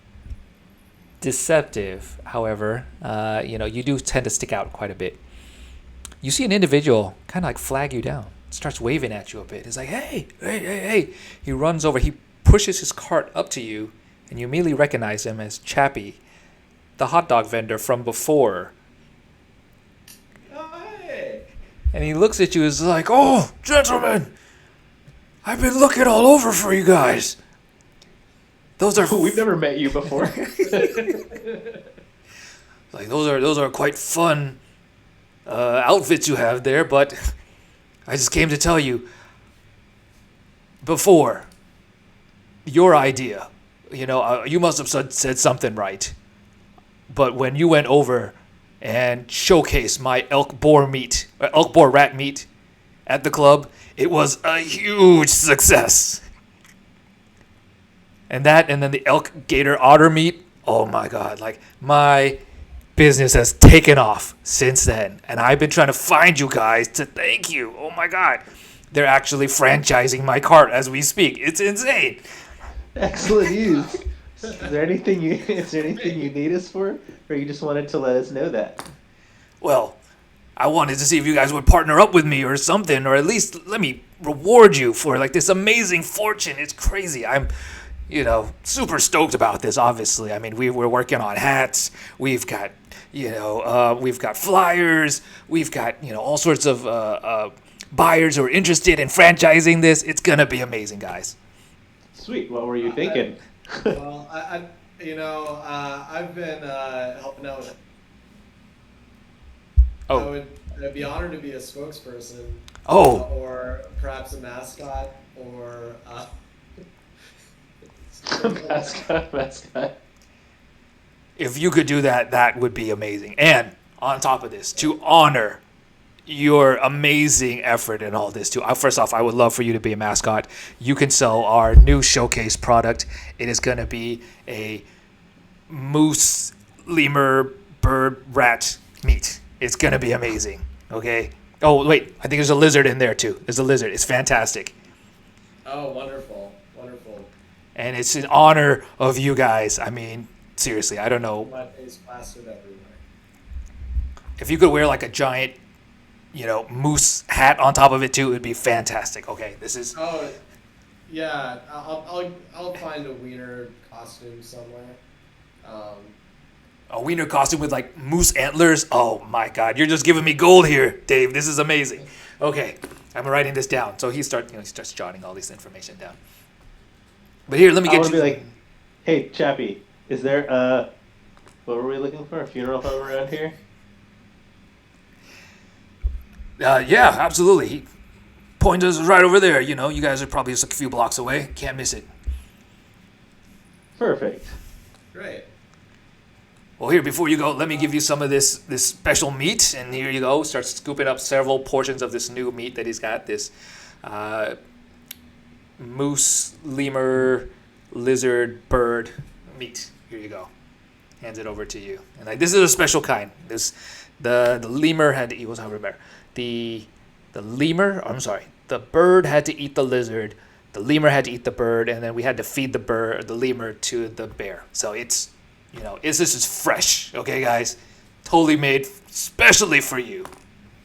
deceptive, however, you do tend to stick out quite a bit. You see an individual kind of like flag you down, starts waving at you a bit. He's like, hey, hey, hey, hey. He runs over, he pushes his cart up to you, and you immediately recognize him as Chappie, the hot dog vendor from before. Oh, hey. And he looks at you and is like, oh, gentlemen, I've been looking all over for you guys. Those are We've never met you before. like those are quite fun outfits you have there, but I just came to tell you before your idea. You must have said something right. But when you went over and showcased my elk boar rat meat at the club, it was a huge success. And then the elk gator otter meat, oh my god, like my business has taken off since then. And I've been trying to find you guys to thank you. Oh my god. They're actually franchising my cart as we speak. It's insane. Excellent news. Is there anything you need us for, or you just wanted to let us know that? Well, I wanted to see if you guys would partner up with me or something, or at least let me reward you for like this amazing fortune. It's crazy. I'm super stoked about this, obviously. I mean, we're working on hats. We've got, we've got flyers. We've got, all sorts of buyers who are interested in franchising this. It's going to be amazing, guys. Sweet. What were you thinking? Well, I've been helping out with. Oh. I'd be honored to be a spokesperson. Oh. Or perhaps a mascot, or. Mascot. If you could do that, that would be amazing. And on top of this, to honor your amazing effort in all this too. First off, I would love for you to be a mascot. You can sell our new showcase product. It is going to be a moose, lemur, bird, rat meat. It's going to be amazing. Okay? Oh, wait. I think there's a lizard in there too. There's a lizard. It's fantastic. Oh, wonderful. Wonderful. And it's in honor of you guys. I mean, seriously, I don't know. My face plastered everywhere. If you could wear like a giant, moose hat on top of it too, it would be fantastic. Okay, this is. Oh, yeah. I'll find a wiener costume somewhere. A wiener costume with like moose antlers. Oh my God, you're just giving me gold here, Dave. This is amazing. Okay, I'm writing this down. So he starts jotting all this information down. But here, let me get you. Be like, hey, Chappie, is there what were we looking for? A funeral home around here? Yeah, absolutely. He pointed us right over there. You guys are probably just a few blocks away. Can't miss it. Perfect. Great. Well, here, before you go, let me give you some of this special meat. And here you go. Start scooping up several portions of this new meat that he's got. This moose, lemur, lizard, bird meat. Here you go. Hands it over to you. And like, this is a special kind. The lemur had to eat. What's over there? The bird had to eat the lizard. The lemur had to eat the bird, and then we had to feed the lemur to the bear. So it's, this is fresh. Okay, guys, totally made specially for you.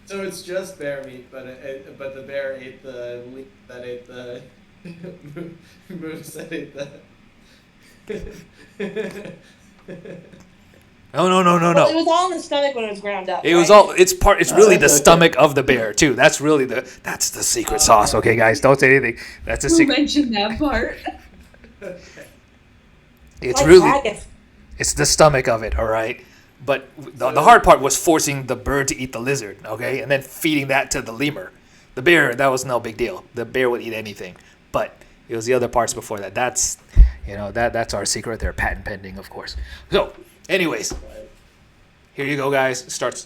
So it's just bear meat, but the bear ate the moose that ate the. No, no, no, no, Well, it no. was all in the stomach when it was ground up. It was right? all. It's part. It's really the that's okay. stomach of the bear too. That's really the. That's the secret sauce. Okay, guys, don't say anything. That's the Who secret. mentioned that part? It's Like really. maggots. It's the stomach of it. All right. But the hard part was forcing the bird to eat the lizard. Okay, and then feeding that to the lemur. The bear, that was no big deal. The bear would eat anything. But it was the other parts before that. That's, that's our secret there. Patent pending, of course. So, anyways. Here you go, guys.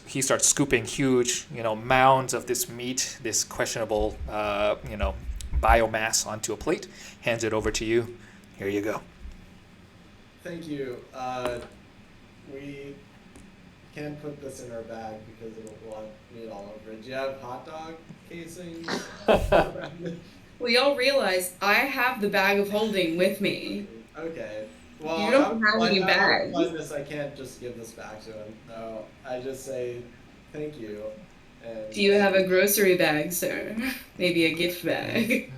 He starts scooping huge, mounds of this meat, this questionable, biomass onto a plate. Hands it over to you. Here you go. Thank you. We can't put this in our bag because it'll have meat all over it. Do you have hot dog casings? Well, y'all realize I have the bag of holding with me. Okay. Well, You don't have any bags. I can't just give this back to him. No, I just say thank you. And Do you have a grocery bag, sir? Maybe a gift bag.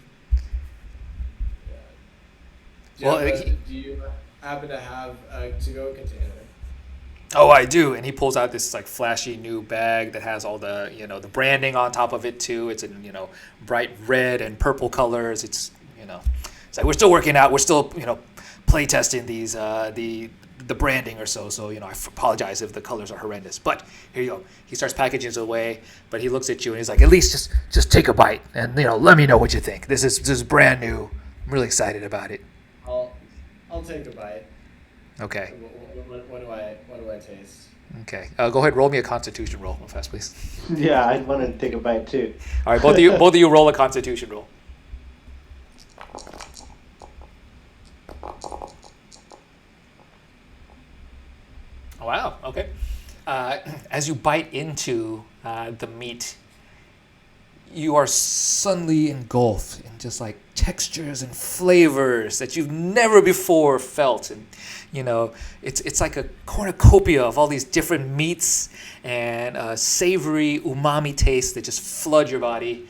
Yeah. Do you happen to have a to-go container? Oh, I do. And he pulls out this flashy new bag that has all the the branding on top of it too. It's in bright red and purple colors. It's it's like we're still working out. We're still play testing these the branding or so. So I apologize if the colors are horrendous. But here you go. He starts packaging it away, but he looks at you and he's like, at least just take a bite and let me know what you think. This is brand new. I'm really excited about it. I'll take a bite. Okay. What do I taste? Okay. Go ahead. Roll me a Constitution roll, real fast, please. Yeah, I wanted to take a bite too. All right, both of you roll a Constitution roll. Wow. Okay. As you bite into the meat, you are suddenly engulfed in just textures and flavors that you've never before felt, and it's like a cornucopia of all these different meats and savory umami tastes that just flood your body.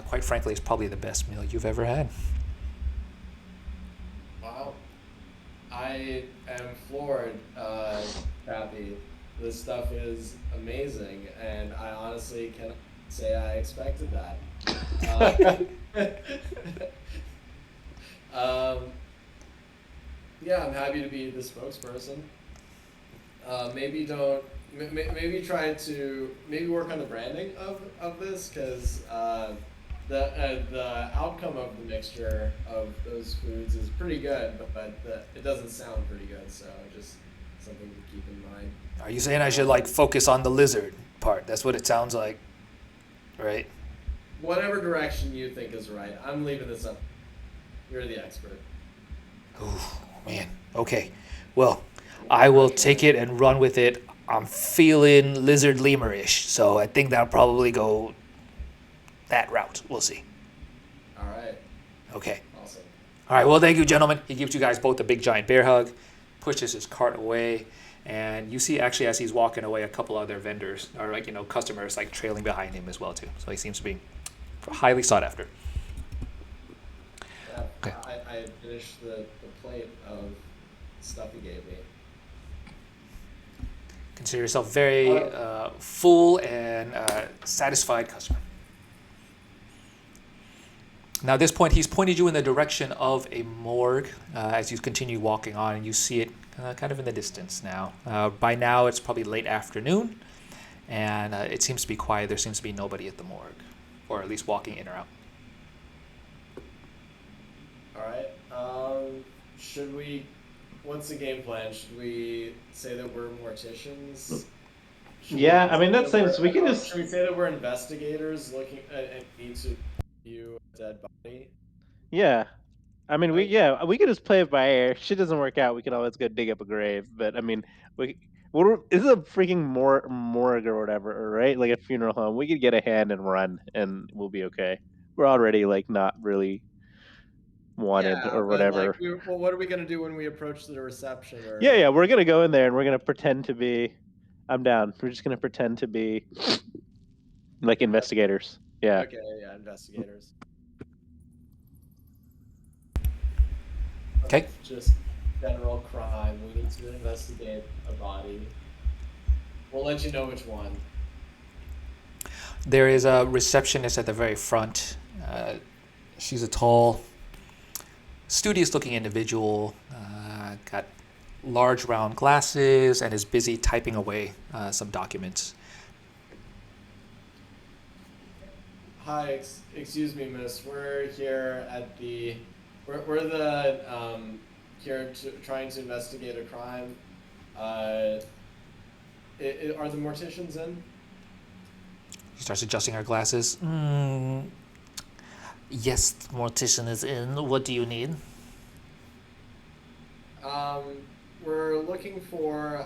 Quite frankly, it's probably the best meal you've ever had. Wow. I am floored, Kathy. This stuff is amazing, and I honestly cannot say I expected that. Yeah, I'm happy to be the spokesperson. Maybe work on the branding of this, because the outcome of the mixture of those foods is pretty good, but it doesn't sound pretty good, so just something to keep in mind. Are you saying I should focus on the lizard part? That's what it sounds like, right? Whatever direction you think is right. I'm leaving this up. You're the expert. Oh, man. Okay. Well, I will take it and run with it. I'm feeling lizard lemur-ish, so I think that'll probably go that route. We'll see. All right. Okay. Awesome. All right. Well, thank you, gentlemen. He gives you guys both a big giant bear hug, pushes his cart away, and you see actually as he's walking away, a couple other vendors or customers trailing behind him as well too. So he seems to be highly sought after. Yeah, Okay. I finished the plate of stuff he gave me. Consider yourself very full and satisfied customer. Now, at this point, he's pointed you in the direction of a morgue as you continue walking on, and you see it kind of in the distance now. By now, it's probably late afternoon, and it seems to be quiet. There seems to be nobody at the morgue, or at least walking in or out. All right. Should we? What's the game plan? Should we say that we're morticians? Yeah, I mean, that seems we can just. Should we say that we're investigators looking at each of you a dead body? Yeah, I mean, we could just play it by ear. Shit doesn't work out, we can always go dig up a grave. But I mean, this is a freaking morgue or whatever, right? Like a funeral home. We could get a hand and run, and we'll be okay. We're already not really wanted or whatever. Well, what are we gonna do when we approach the reception? Or Yeah, we're gonna go in there and we're gonna pretend to be. I'm down. We're just gonna pretend to be investigators. Yeah. Okay, yeah, investigators. Okay. Just general crime. We need to investigate a body. We'll let you know which one. There is a receptionist at the very front. She's a tall, studious-looking individual. Got large round glasses and is busy typing away some documents. Hi, excuse me, miss. We're here at the... We're the... here trying to investigate a crime. Are the morticians in? She starts adjusting her glasses. Yes, the mortician is in. What do you need? We're looking for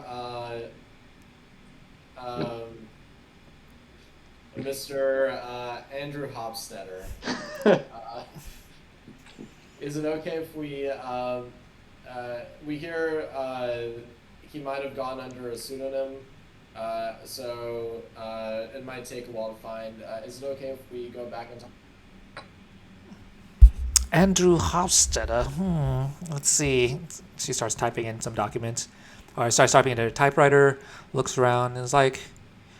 Mr. Andrew Hofstetter. Is it okay if we hear he might have gone under a pseudonym, so it might take a while to find. Is it okay if we go back and talk? Andrew Hofstetter. Let's see. She starts typing in some documents. Or starts typing into her typewriter, looks around, and is like,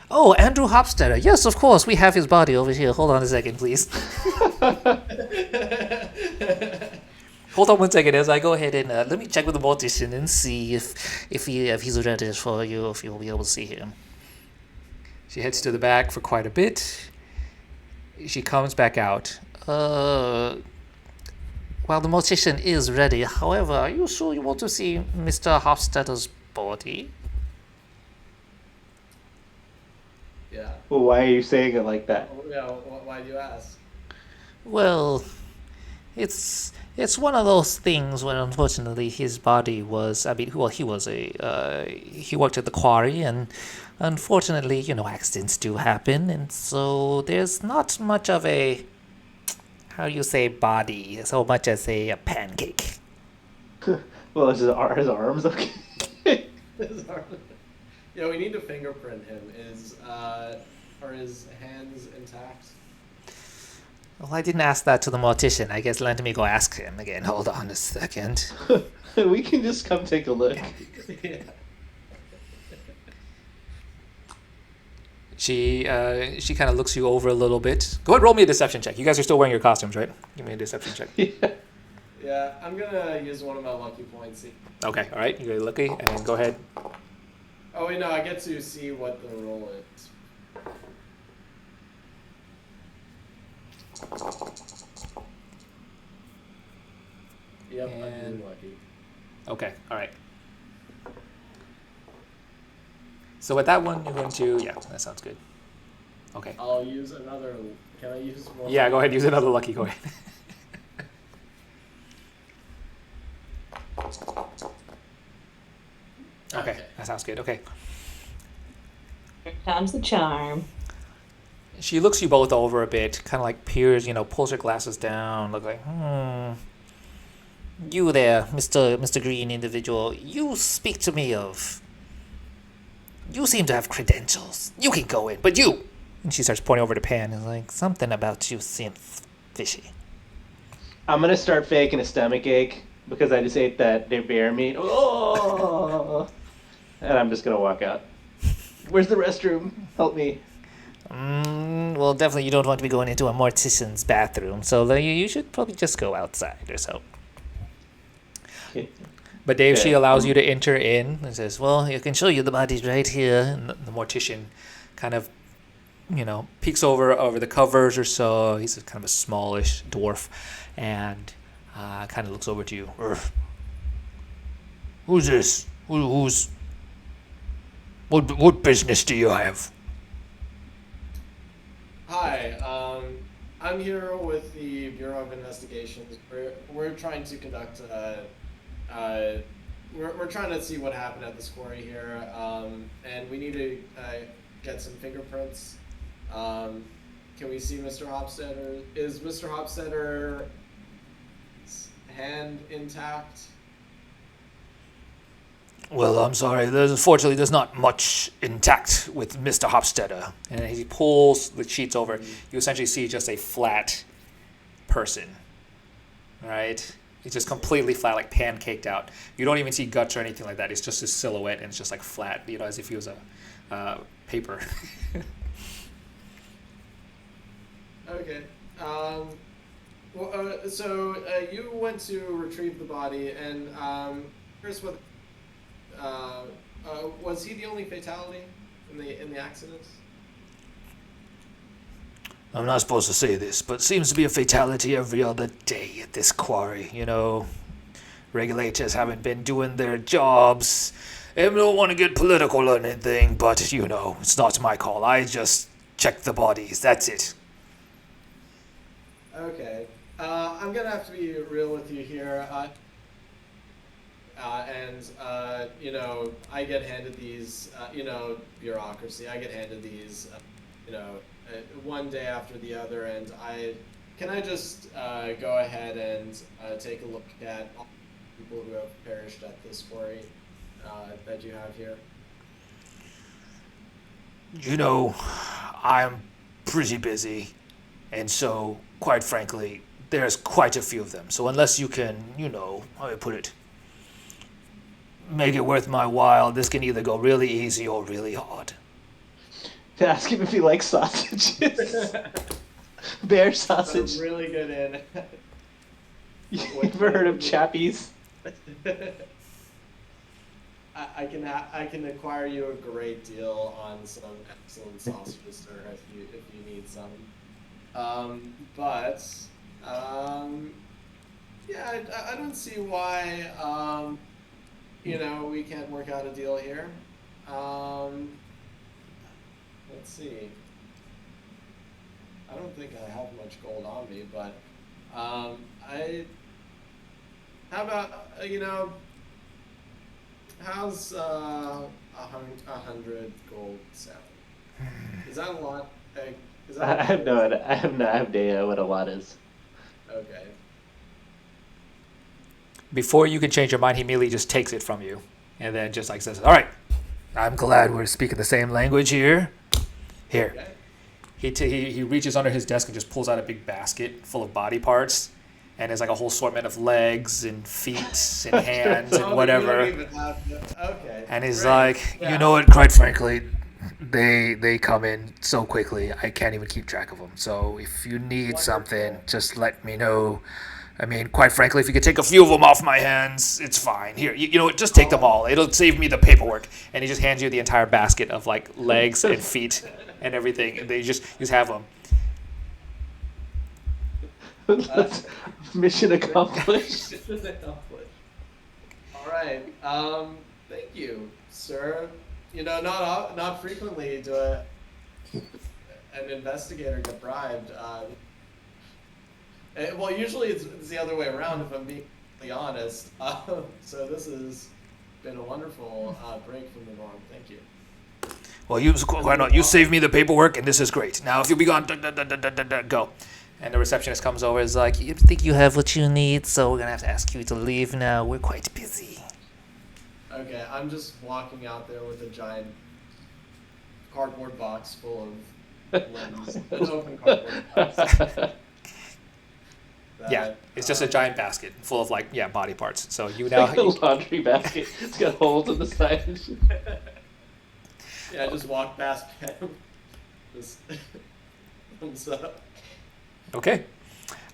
"Oh, Andrew Hofstetter. Yes, of course. We have his body over here. Hold on a second, please." Hold on one second as I go ahead and let me check with the mortician and see if he's ready for you, if you'll be able to see him. She heads to the back for quite a bit. She comes back out. Well, the mortician is ready. However, are you sure you want to see Mr. Hofstetter's body? Yeah. Well, why are you saying it like that? Yeah. Why do you ask? Well, it's one of those things where unfortunately his body was. He worked at the quarry, and unfortunately, accidents do happen, and so there's not much of a, how do you say, body, so much as a pancake. Well, is his arms okay? His arm. Yeah, we need to fingerprint him. Are his hands intact? Well, I didn't ask that to the mortician. I guess let me go ask him again. Hold on a second. We can just come take a look. Yeah. She kind of looks you over a little bit. Go ahead, roll me a deception check. You guys are still wearing your costumes, right? Give me a deception check. Yeah, I'm gonna use one of my lucky points. Okay, all right. You're lucky, and then go ahead. Oh wait, no, I get to see what the roll is. Yep, I'm really lucky. Okay, all right. So with that one, you're going to... Yeah, that sounds good. Okay. I'll use another... Can I use one? Yeah, go ahead. Use another lucky. Go ahead. Okay, that sounds good. Okay. Here comes the charm. She looks you both over a bit, kind of like peers, pulls her glasses down, look like, You there, Mr. Green individual, you speak to me of... You seem to have credentials. You can go in, but you... And she starts pointing over to Pan and is like, something about you seems fishy. I'm gonna start faking a stomach ache because I just ate that bear meat. Oh! And I'm just gonna walk out. Where's the restroom? Help me. Well, definitely you don't want to be going into a mortician's bathroom, so you should probably just go outside or so. Okay. But Dave, she Okay. allows you to enter in and says, well, I can show you the body's right here. And the mortician kind of, peeks over the covers or so. He's kind of a smallish dwarf and kind of looks over to you. Who's this? What business do you have? Hi, I'm here with the Bureau of Investigations. We're trying to conduct we're trying to see what happened at this quarry here, and we need to get some fingerprints. Can we see Mr. Hofstetter? Is Mr. Hofstetter's hand intact? Well, I'm sorry. Unfortunately, there's not much intact with Mr. Hofstetter. And as he pulls the sheets over, you essentially see just a flat person. Right? It's just completely flat, like pancaked out. You don't even see guts or anything like that. It's just a silhouette, and it's just like flat, as if he was a paper. Okay. So you went to retrieve the body, and first, what was he the only fatality in the accident? I'm not supposed to say this, but seems to be a fatality every other day at this quarry. Regulators haven't been doing their jobs. I don't want to get political or anything, but it's not my call. I just check the bodies. That's it. Okay. I'm gonna have to be real with you here. I get handed these, bureaucracy. I get handed these, one day after the other, and can I just go ahead and take a look at all the people who have perished at this quarry that you have here? I'm pretty busy, and so, quite frankly, there's quite a few of them. So unless you can, how do I put it, make it worth my while, this can either go really easy or really hard. To ask him if he likes sausages. Bear sausage. I'm really good in. You ever heard of chappies? I can acquire you a great deal on some excellent sausages, sir, if you need some. Yeah, I don't see why we can't work out a deal here. Let's see. I don't think I have much gold on me, but how about how's 100 gold sound? Is that a lot? I have no idea what a lot is. Okay. Before you can change your mind, he immediately just takes it from you, and then just like says, "All right, I'm glad we're speaking the same language here. Here." Okay. He reaches under his desk and just pulls out a big basket full of body parts, and there's like a whole assortment of legs and feet and hands and whatever. Okay. And he's Great. like, Yeah. you know what? Quite frankly, they come in so quickly, I can't even keep track of them. So if you need something, just let me know. I mean, quite frankly, if you could take a few of them off my hands, it's fine. Here, you know what? Just take them all. It'll save me the paperwork. And he just hands you the entire basket of like legs and feet and everything. And they just have them. Mission accomplished. All right. Thank you, sir. Not frequently do an investigator get bribed. Well, usually it's the other way around, if I'm being completely honest. So this has been a wonderful break from the norm. Thank you. Well, why not? You saved me the paperwork, and this is great. Now, if you'll be gone, go. And the receptionist comes over and is like, "You think you have what you need, so we're going to have to ask you to leave now. We're quite busy." Okay, I'm just walking out there with a giant cardboard box full of limbs. An open cardboard box. Yeah, it's just a giant basket full of body parts. So you It's now like a laundry basket. It's got holes in the side and shit. Yeah, I just walk past him. Just thumbs up. okay.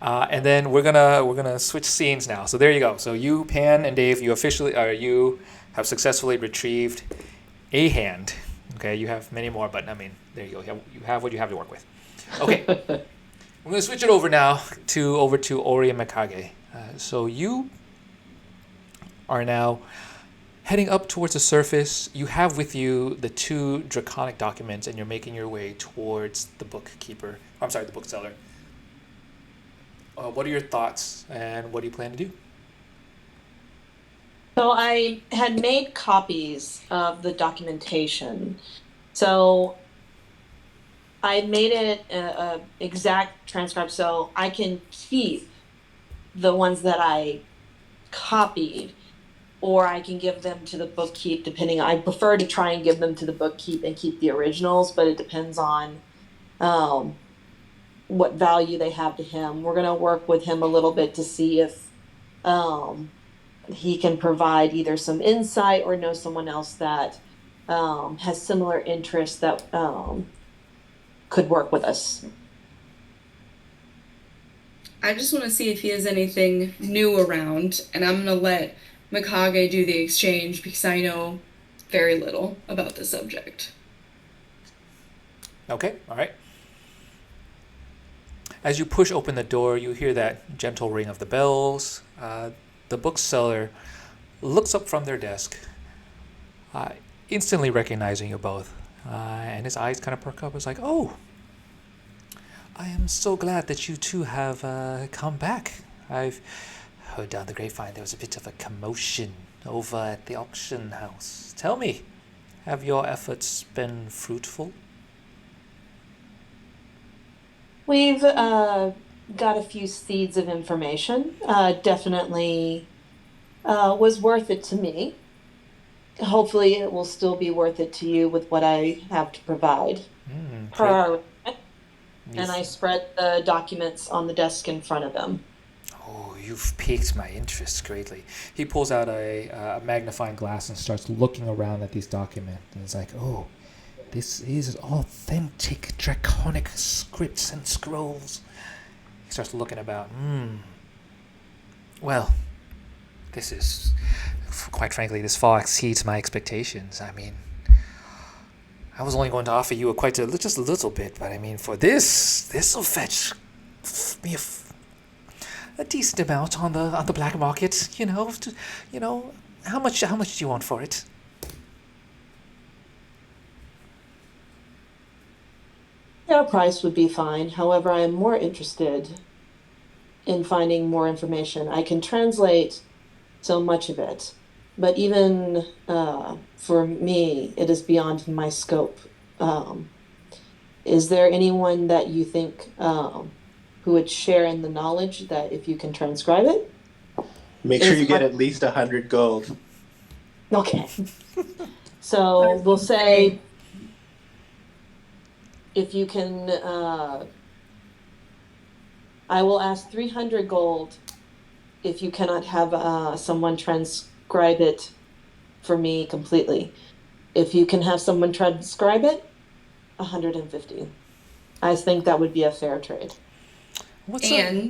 And then we're gonna switch scenes now. So there you go. So you, Pan, and Dave, you have successfully retrieved a hand. Okay, you have many more, but I mean, there you go. You have what you have to work with. Okay, we're gonna switch it over now to Ori and Mikage. So you are now heading up towards the surface. You have with you the 2 draconic documents, and you're making your way towards the bookkeeper. I'm sorry, the bookseller. What are your thoughts, and what do you plan to do? So I had made copies of the documentation. So I made it a exact transcript so I can keep the ones that I copied, or I can give them to the bookkeep, depending. I prefer to try and give them to the bookkeep and keep the originals, but it depends on what value they have to him. We're going to work with him a little bit to see if he can provide either some insight or know someone else that has similar interests that could work with us. I just want to see if he has anything new around, and I'm going to let Mikage do the exchange because I know very little about the subject. Okay, all right. As you push open the door, you hear that gentle ring of the bells. The bookseller looks up from their desk, instantly recognizing you both. And his eyes kind of perk up. It's like, oh, I am so glad that you two have come back. I've heard down the grapevine there was a bit of a commotion over at the auction house. Tell me, have your efforts been fruitful? We've got a few seeds of information. Definitely was worth it to me. Hopefully, it will still be worth it to you with what I have to provide. Per Great. our and I spread the documents on the desk in front of them. Oh, you've piqued my interest greatly. He pulls out a magnifying glass and starts looking around at these documents. And it's like, oh, this is authentic draconic scripts and scrolls. He starts looking about. Well, this is, quite frankly, this far exceeds my expectations. I mean, I was only going to offer you just a little bit, but I mean, for this will fetch me a decent amount on the black market. How much do you want for it? Yeah, price would be fine. However, I am more interested in finding more information. I can translate so much of it, but even for me, it is beyond my scope. Is there anyone that you think who would share in the knowledge that if you can transcribe it? Make sure you get at least 100 gold. Okay. So we'll say if you can, I will ask 300 gold if you cannot have someone transcribe it for me completely. If you can have someone transcribe it, 150. I think that would be a fair trade. I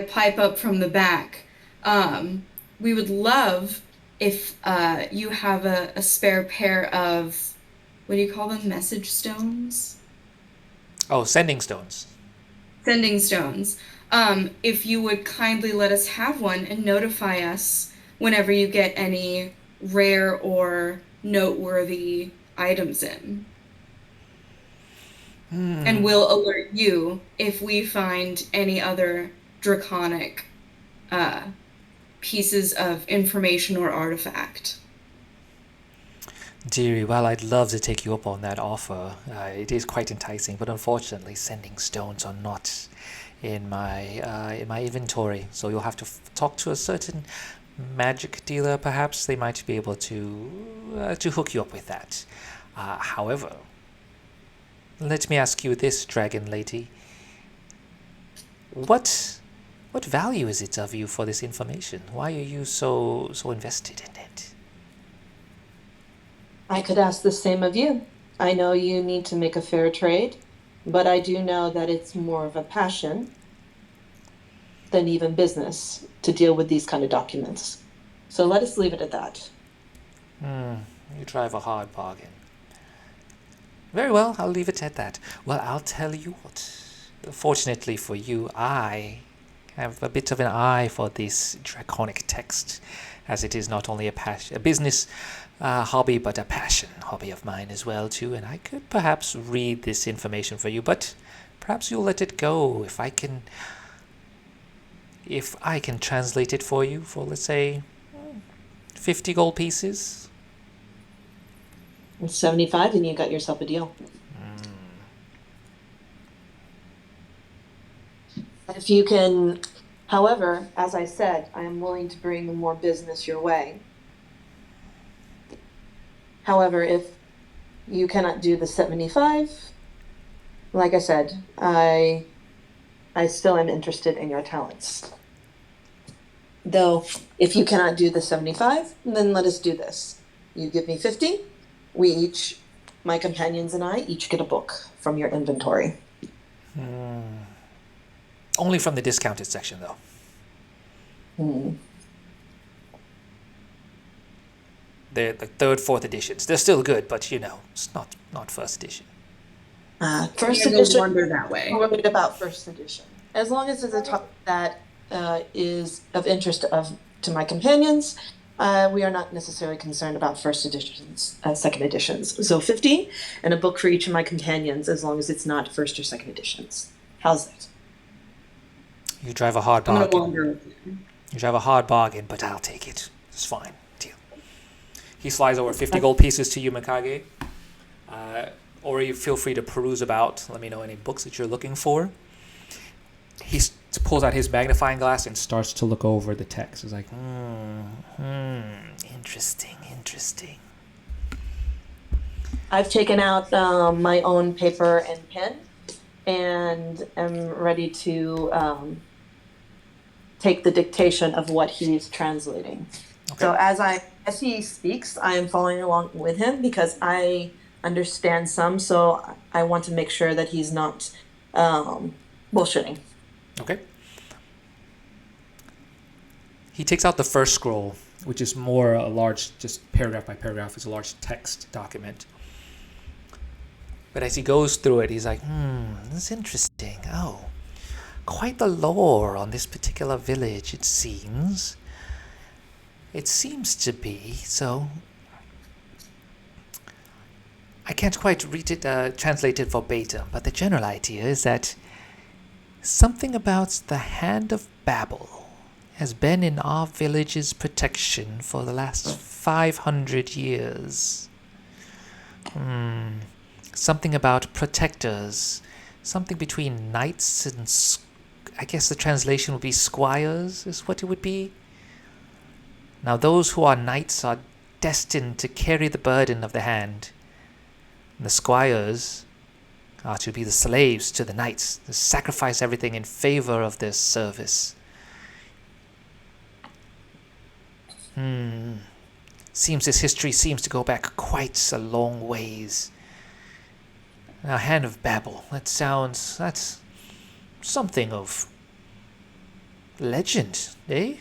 pipe up from the back. We would love if you have a spare pair of, what do you call them? Message stones? Oh, sending stones. Sending stones. If you would kindly let us have one and notify us whenever you get any rare or noteworthy items in. And we'll alert you if we find any other draconic pieces of information or artifact. Dearie, well, I'd love to take you up on that offer. It is quite enticing, but unfortunately, sending stones are not in my inventory. So you'll have to talk to a certain magic dealer. Perhaps they might be able to hook you up with that. However, let me ask you this, dragon lady. What value is it of you for this information? Why are you so invested in it? I could ask the same of you. I know you need to make a fair trade, but I do know that it's more of a passion than even business to deal with these kind of documents. So let us leave it at that. You drive a hard bargain. Very well, I'll leave it at that. Well, I'll tell you what. Fortunately for you, I have a bit of an eye for this draconic text, as it is not only a business hobby, but a passion hobby of mine as well too. And I could perhaps read this information for you, but perhaps you'll let it go if I can translate it for you for, let's say, 50 gold pieces. 75 and you got yourself a deal. If you can, however, as I said, I am willing to bring more business your way. However, if you cannot do the 75, like I said, I still am interested in your talents. Though, if you cannot do the 75, then let us do this. You give me 50. We each, my companions and I, each get a book from your inventory. Only from the discounted section, though. They're the third, fourth editions. They're still good, but it's not first edition. First Yeah, no edition. wonder that way. We're worried about first edition. As long as it's a topic that is of interest to my companions, we are not necessarily concerned about first editions, second editions. So 50 and a book for each of my companions, as long as it's not first or second editions. How's that? You drive a hard I'm gonna bargain. wander with you. You drive a hard bargain, but I'll take it. It's fine. Deal. He slides over 50 gold pieces to you, Mikage. Or you feel free to peruse about. Let me know any books that you're looking for. He pulls out his magnifying glass and starts to look over the text. He's like, interesting. I've taken out my own paper and pen and am ready to take the dictation of what he's translating. Okay. So as he speaks, I am following along with him because I understand some, so I want to make sure that he's not bullshitting. Okay. He takes out the first scroll, which is more a large, just paragraph by paragraph, it's a large text document. But as he goes through it, he's like, this is interesting. Oh, quite the lore on this particular village, it seems. It seems to be, so I can't quite read it, translate it verbatim, but the general idea is that something about the Hand of Babel has been in our village's protection for the last 500 years. Something about protectors, something between knights and, I guess the translation would be squires, is what it would be. Now those who are knights are destined to carry the burden of the hand. And the squires are to be the slaves to the knights, to sacrifice everything in favor of their service. Seems this history seems to go back quite a long ways. Now, Hand of Babel, that's something of legend, eh?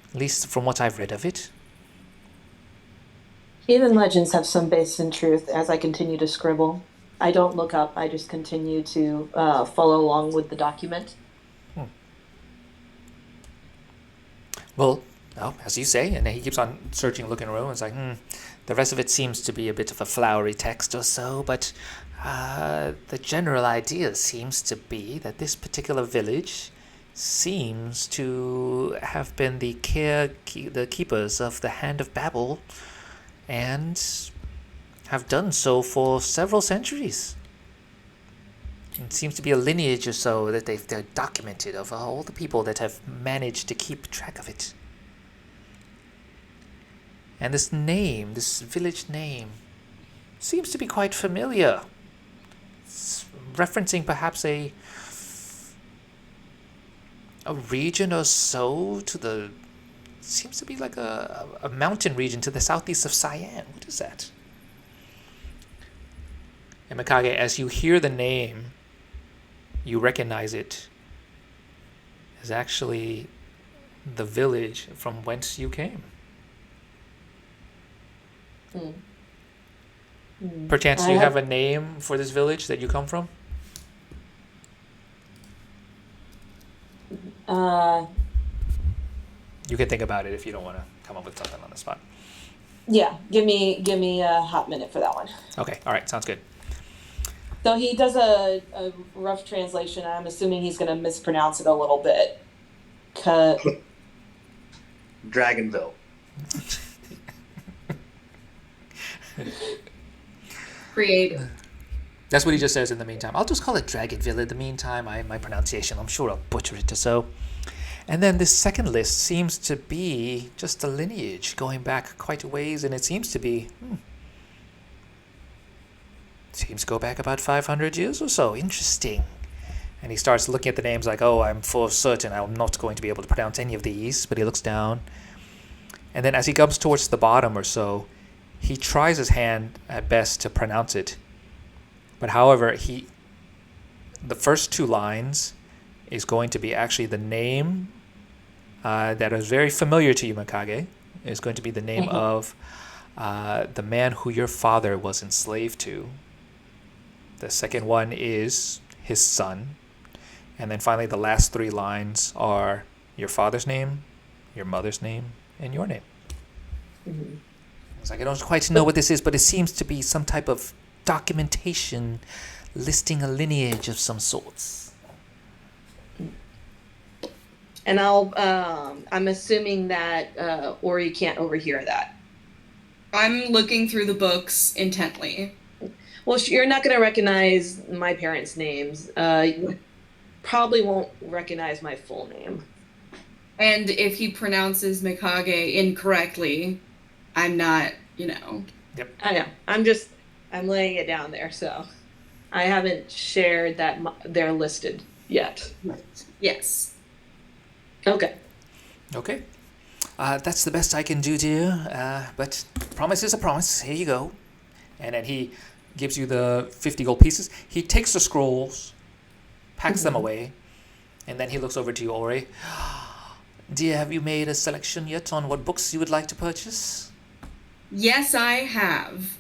At least from what I've read of it. Even legends have some base in truth as I continue to scribble. I don't look up, I just continue to follow along with the document. Well, as you say, and he keeps on searching, looking around, and it's like, the rest of it seems to be a bit of a flowery text or so, but the general idea seems to be that this particular village seems to have been the keepers of the Hand of Babel, and have done so for several centuries. It seems to be a lineage or so that they're documented of all the people that have managed to keep track of it. And this name, this village name, seems to be quite familiar. It's referencing perhaps a region or so to the... Seems to be like a mountain region to the southeast of Cian. What is that? And Mikage, as you hear the name, you recognize it as actually the village from whence you came. Perchance, do you have a name for this village that you come from? You can think about it if you don't want to come up with something on the spot. Yeah, give me a hot minute for that one. Okay, all right, sounds good. So he does a rough translation. I'm assuming he's going to mispronounce it a little bit. Dragonville. Creative. That's what he just says in the meantime. I'll just call it Dragonville in the meantime. My pronunciation, I'm sure I'll butcher it or so. And then this second list seems to be just a lineage going back quite a ways, and it seems to be... Seems to go back about 500 years or so. Interesting. And he starts looking at the names like, oh, I'm for certain I'm not going to be able to pronounce any of these. But he looks down. And then as he comes towards the bottom or so, he tries his hand at best to pronounce it. But however, the first 2 lines is going to be actually the name that is very familiar to you, Mikage. It's going to be the name of the man who your father was enslaved to. The second one is his son. And then finally, the last 3 lines are your father's name, your mother's name, and your name. It's like, I don't quite know what this is, but it seems to be some type of documentation listing a lineage of some sorts. And I'm assuming that Ori can't overhear that. I'm looking through the books intently. Well, you're not going to recognize my parents' names. You probably won't recognize my full name. And if he pronounces Mikage incorrectly, I'm not, Yep. I know. I'm laying it down there, so I haven't shared that they're listed yet. Yes. Okay. Okay. That's the best I can do, dear. But promise is a promise. Here you go. And then he gives you the 50 gold pieces. He takes the scrolls, packs them away, and then he looks over to you, Ori. Dear, have you made a selection yet on what books you would like to purchase? Yes, I have.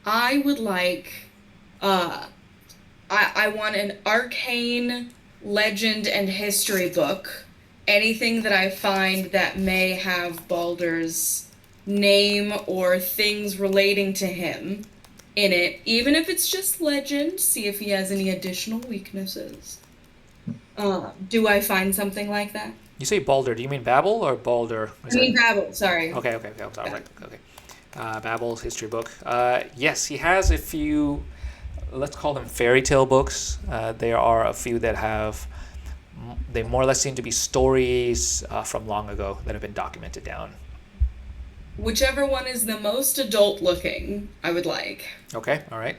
I would like, I want an arcane legend and history book. Anything that I find that may have Baldur's name or things relating to him in it, even if it's just legend, see if he has any additional weaknesses. Do I find something like that? You say Baldur. Do you mean Babel or Baldur? I mean Babel, sorry. Okay. I was like, okay. Babel's history book. Yes, he has a few, let's call them fairy tale books. There are a few that have, they more or less seem to be stories from long ago that have been documented down. Whichever one is the most adult looking, I would like. Okay, all right.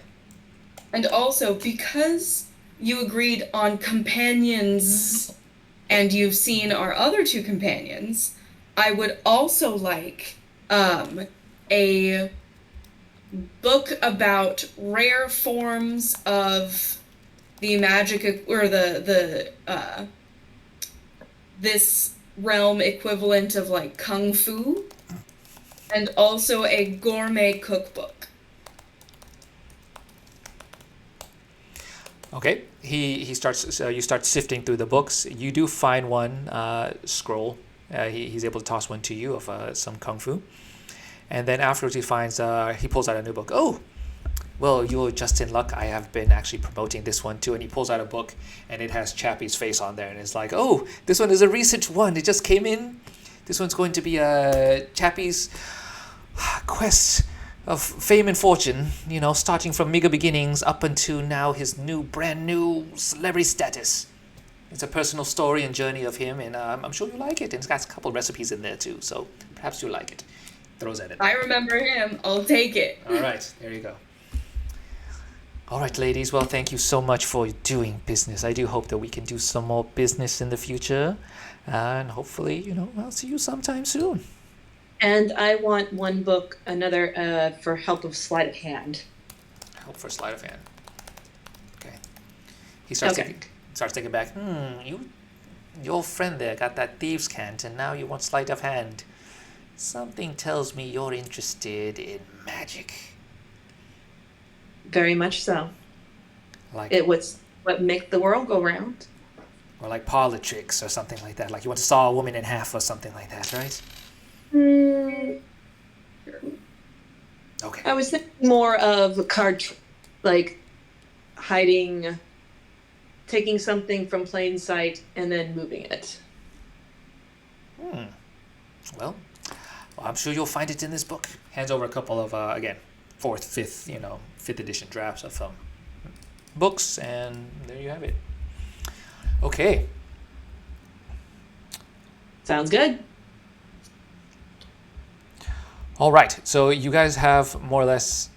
And also, because you agreed on companions and you've seen our other 2 companions, I would also like a book about rare forms of the magic, or the this realm equivalent of like kung fu, and also a gourmet cookbook. Okay, he starts. You start sifting through the books. You do find one scroll. He's able to toss one to you of some kung fu, and then afterwards he pulls out a new book. Oh, well, you're just in luck. I have been actually promoting this one too. And he pulls out a book, and it has Chappie's face on there, and it's like, oh, this one is a recent one. It just came in. This one's going to be Chappie's quest of fame and fortune, starting from meager beginnings up until now his brand new celebrity status. It's a personal story and journey of him, and I'm sure you like it. And it's got a couple recipes in there too, so perhaps you like it. Throws at it. I remember him. I'll take it. All right, there you go. All right, ladies. Well, thank you so much for doing business. I do hope that we can do some more business in the future, and hopefully, I'll see you sometime soon. And I want one book, another for help of sleight of hand. Help for sleight of hand. Okay. He starts thinking back. Your friend there got that thieves' cant, and now you want sleight of hand. Something tells me you're interested in magic. Very much so. Like it was what make the world go round. Or like parlor tricks or something like that. Like you want to saw a woman in half or something like that, right? Okay. I was thinking more of a card, like hiding, taking something from plain sight and then moving it. Well, I'm sure you'll find it in this book. Hands over a couple of, again, 4th, 5th, 5th edition drafts of books, and there you have it. Okay. Sounds good. All right, so you guys have more or less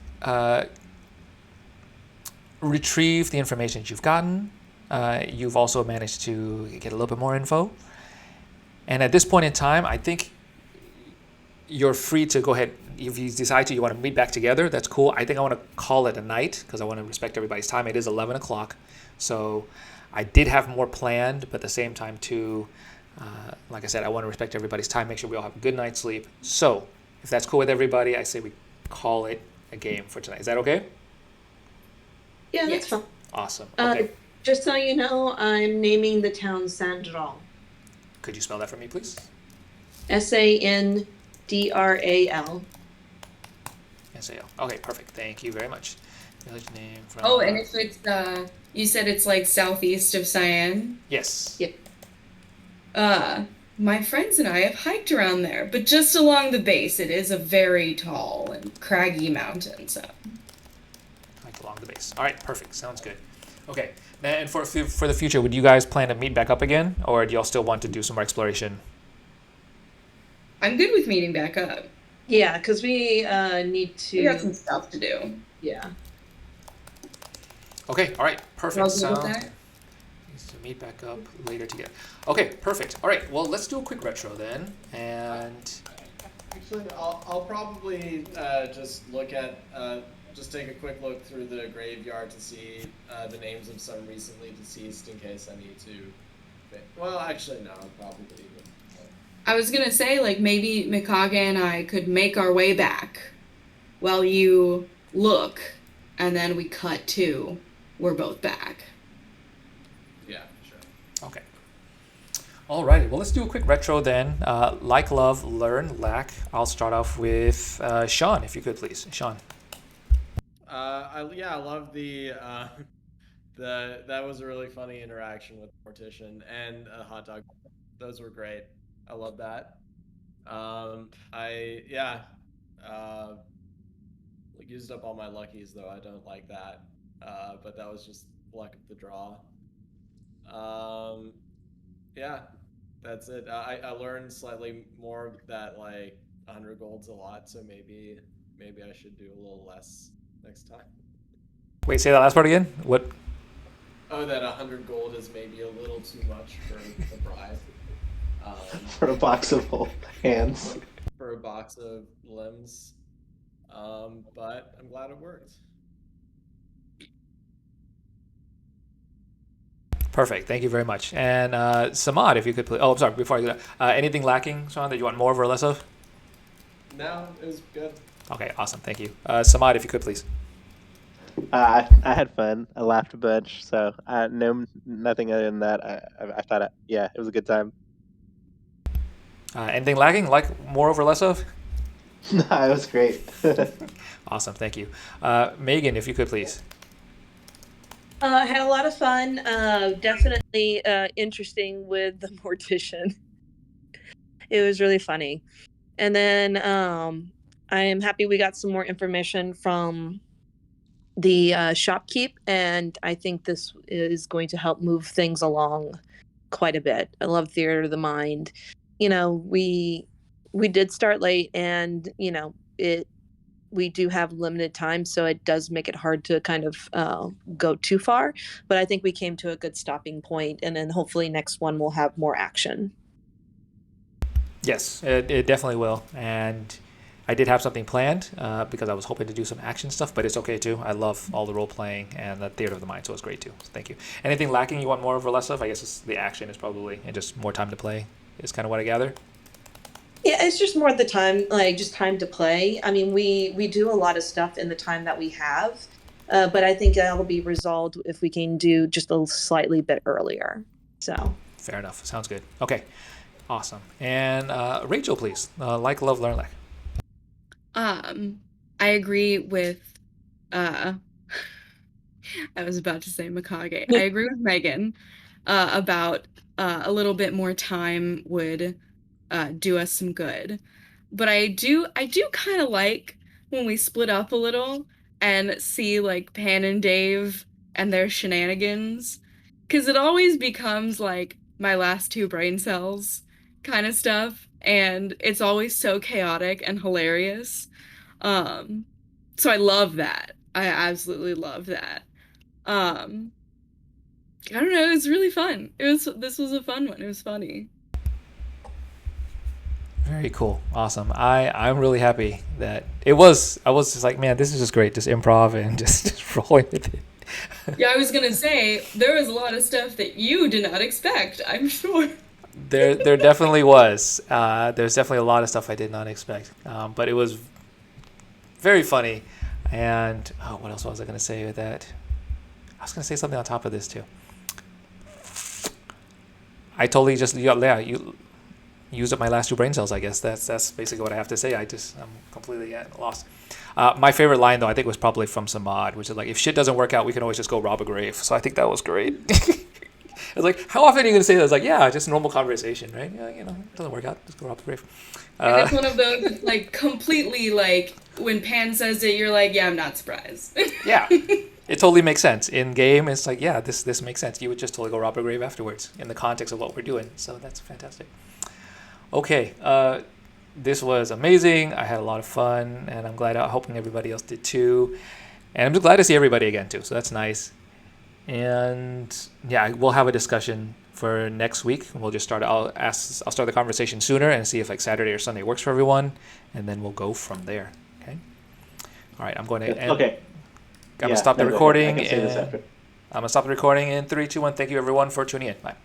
retrieved the information that you've gotten. you've also managed to get a little bit more info. And at this point in time, I think you're free to go ahead. If you decide you want to meet back together, that's cool. I think I want to call it a night because I want to respect everybody's time. It is 11 o'clock. So I did have more planned, but at the same time, too, like I said, I want to respect everybody's time, make sure we all have a good night's sleep. So if that's cool with everybody, I say we call it a game for tonight. Is that okay? Yeah, that's Yes. fine. Awesome. Okay. Just so you know, I'm naming the town Sandral. Could you spell that for me, please? Sandral. S-A-L. Okay, perfect. Thank you very much. Village name from... Oh, and if it's you said it's like southeast of Cian. Yes. Yep. My friends and I have hiked around there, but just along the base. It is a very tall and craggy mountain, so. Like along the base. All right, perfect. Sounds good. Okay. And for the future, would you guys plan to meet back up again, or do y'all still want to do some more exploration? I'm good with meeting back up. Yeah, because we need to. We got some stuff to do. Yeah. Okay. All right. Perfect. Y'all good with Sounds that? good. Needs to meet back up later together. Okay. Perfect. All right. Well, let's do a quick retro then, and Actually, I'll probably just look at just take a quick look through the graveyard to see the names of some recently deceased in case I need to. Well, actually, no, probably. I was gonna say, like, maybe Mikage and I could make our way back while you look, and then we cut to we're both back. Yeah, sure. okay. Alrighty, well, let's do a quick retro then. Like, love, learn, lack. I'll start off with Sean, if you could, please. Sean. I love the that was a really funny interaction with Mortician and Hot Dog. Those were great. I love that. Used up all my luckies though. I don't like that. But that was just luck of the draw. Yeah, that's it. I learned slightly more that like 100 gold's a lot, so maybe I should do a little less next time. Wait, say that last part again. What? Oh, that 100 gold is maybe a little too much for the bribe. For a box of whole hands. For a box of limbs. But I'm glad it worked. Perfect. Thank you very much. And Samad, if you could please. Oh, I'm sorry. Before I do that, anything lacking, Sean, that you want more of or less of? No, it was good. Okay, awesome. Thank you. Samad, if you could please. I had fun. I laughed a bunch. So nothing other than that. I thought, it was a good time. Anything lacking? Like more of or less of? No, it was great. Awesome. Thank you. Megan, if you could please. Had a lot of fun. Definitely interesting with the mortician. It was really funny. And then I am happy we got some more information from the shopkeep, and I think this is going to help move things along quite a bit. I love Theater of the Mind. You know, we did start late, and you know, we do have limited time, so it does make it hard to kind of go too far. But I think we came to a good stopping point, and then hopefully next one will have more action. Yes, it definitely will. And I did have something planned because I was hoping to do some action stuff, but it's okay too. I love all the role playing and the Theater of the Mind, so it's great too. So thank you. Anything lacking you want more of or less of? I guess the action is probably, and just more time to play is kind of what I gather. Yeah, it's just more the time, like just time to play. I mean, we do a lot of stuff in the time that we have, but I think that will be resolved if we can do just a slightly bit earlier. So fair enough. Sounds good. Okay, awesome. And Rachel, please. Like, love, learn, lack. I agree with I was about to say Mikage. I agree with Megan about a little bit more time would do us some good. But I do kind of like when we split up a little and see like Pan and Dave and their shenanigans, because it always becomes like my last two brain cells kind of stuff, and it's always so chaotic and hilarious. So I love that. I absolutely love that. I don't know. It was really fun. This was a fun one. It was funny. Very cool. Awesome. I'm really happy that it was. I was just like, man, this is just great. Just improv and just rolling with it. Yeah, I was gonna say there was a lot of stuff that you did not expect. I'm sure. There definitely was. There's definitely a lot of stuff I did not expect. But it was very funny. And what else was I going to say with that? I was going to say something on top of this too. I totally just you used up my last 2 brain cells. I guess that's basically what I have to say. I'm completely lost. My favorite line though, I think, was probably from Samad, which is like, if shit doesn't work out, we can always just go rob a grave. So I think that was great. It's like, how often are you going to say that? It's like, yeah, just normal conversation, right? Yeah, it doesn't work out. Just go rob a grave. And it's one of those, like, completely, like, when Pan says it, you're like, yeah, I'm not surprised. Yeah, it totally makes sense. In game, it's like, yeah, this makes sense. You would just totally go rob a grave afterwards in the context of what we're doing. So that's fantastic. Okay, this was amazing. I had a lot of fun, and I'm hoping everybody else did too. And I'm just glad to see everybody again too. So that's nice. And yeah, we'll have a discussion for next week. We'll just start. I'll start the conversation sooner and see if like Saturday or Sunday works for everyone, and then we'll go from there. Okay. All right. I'm going to end. Okay. I'm gonna stop the recording. I can say this after. I'm gonna stop the recording in 3, 2, 1. Thank you everyone for tuning in. Bye.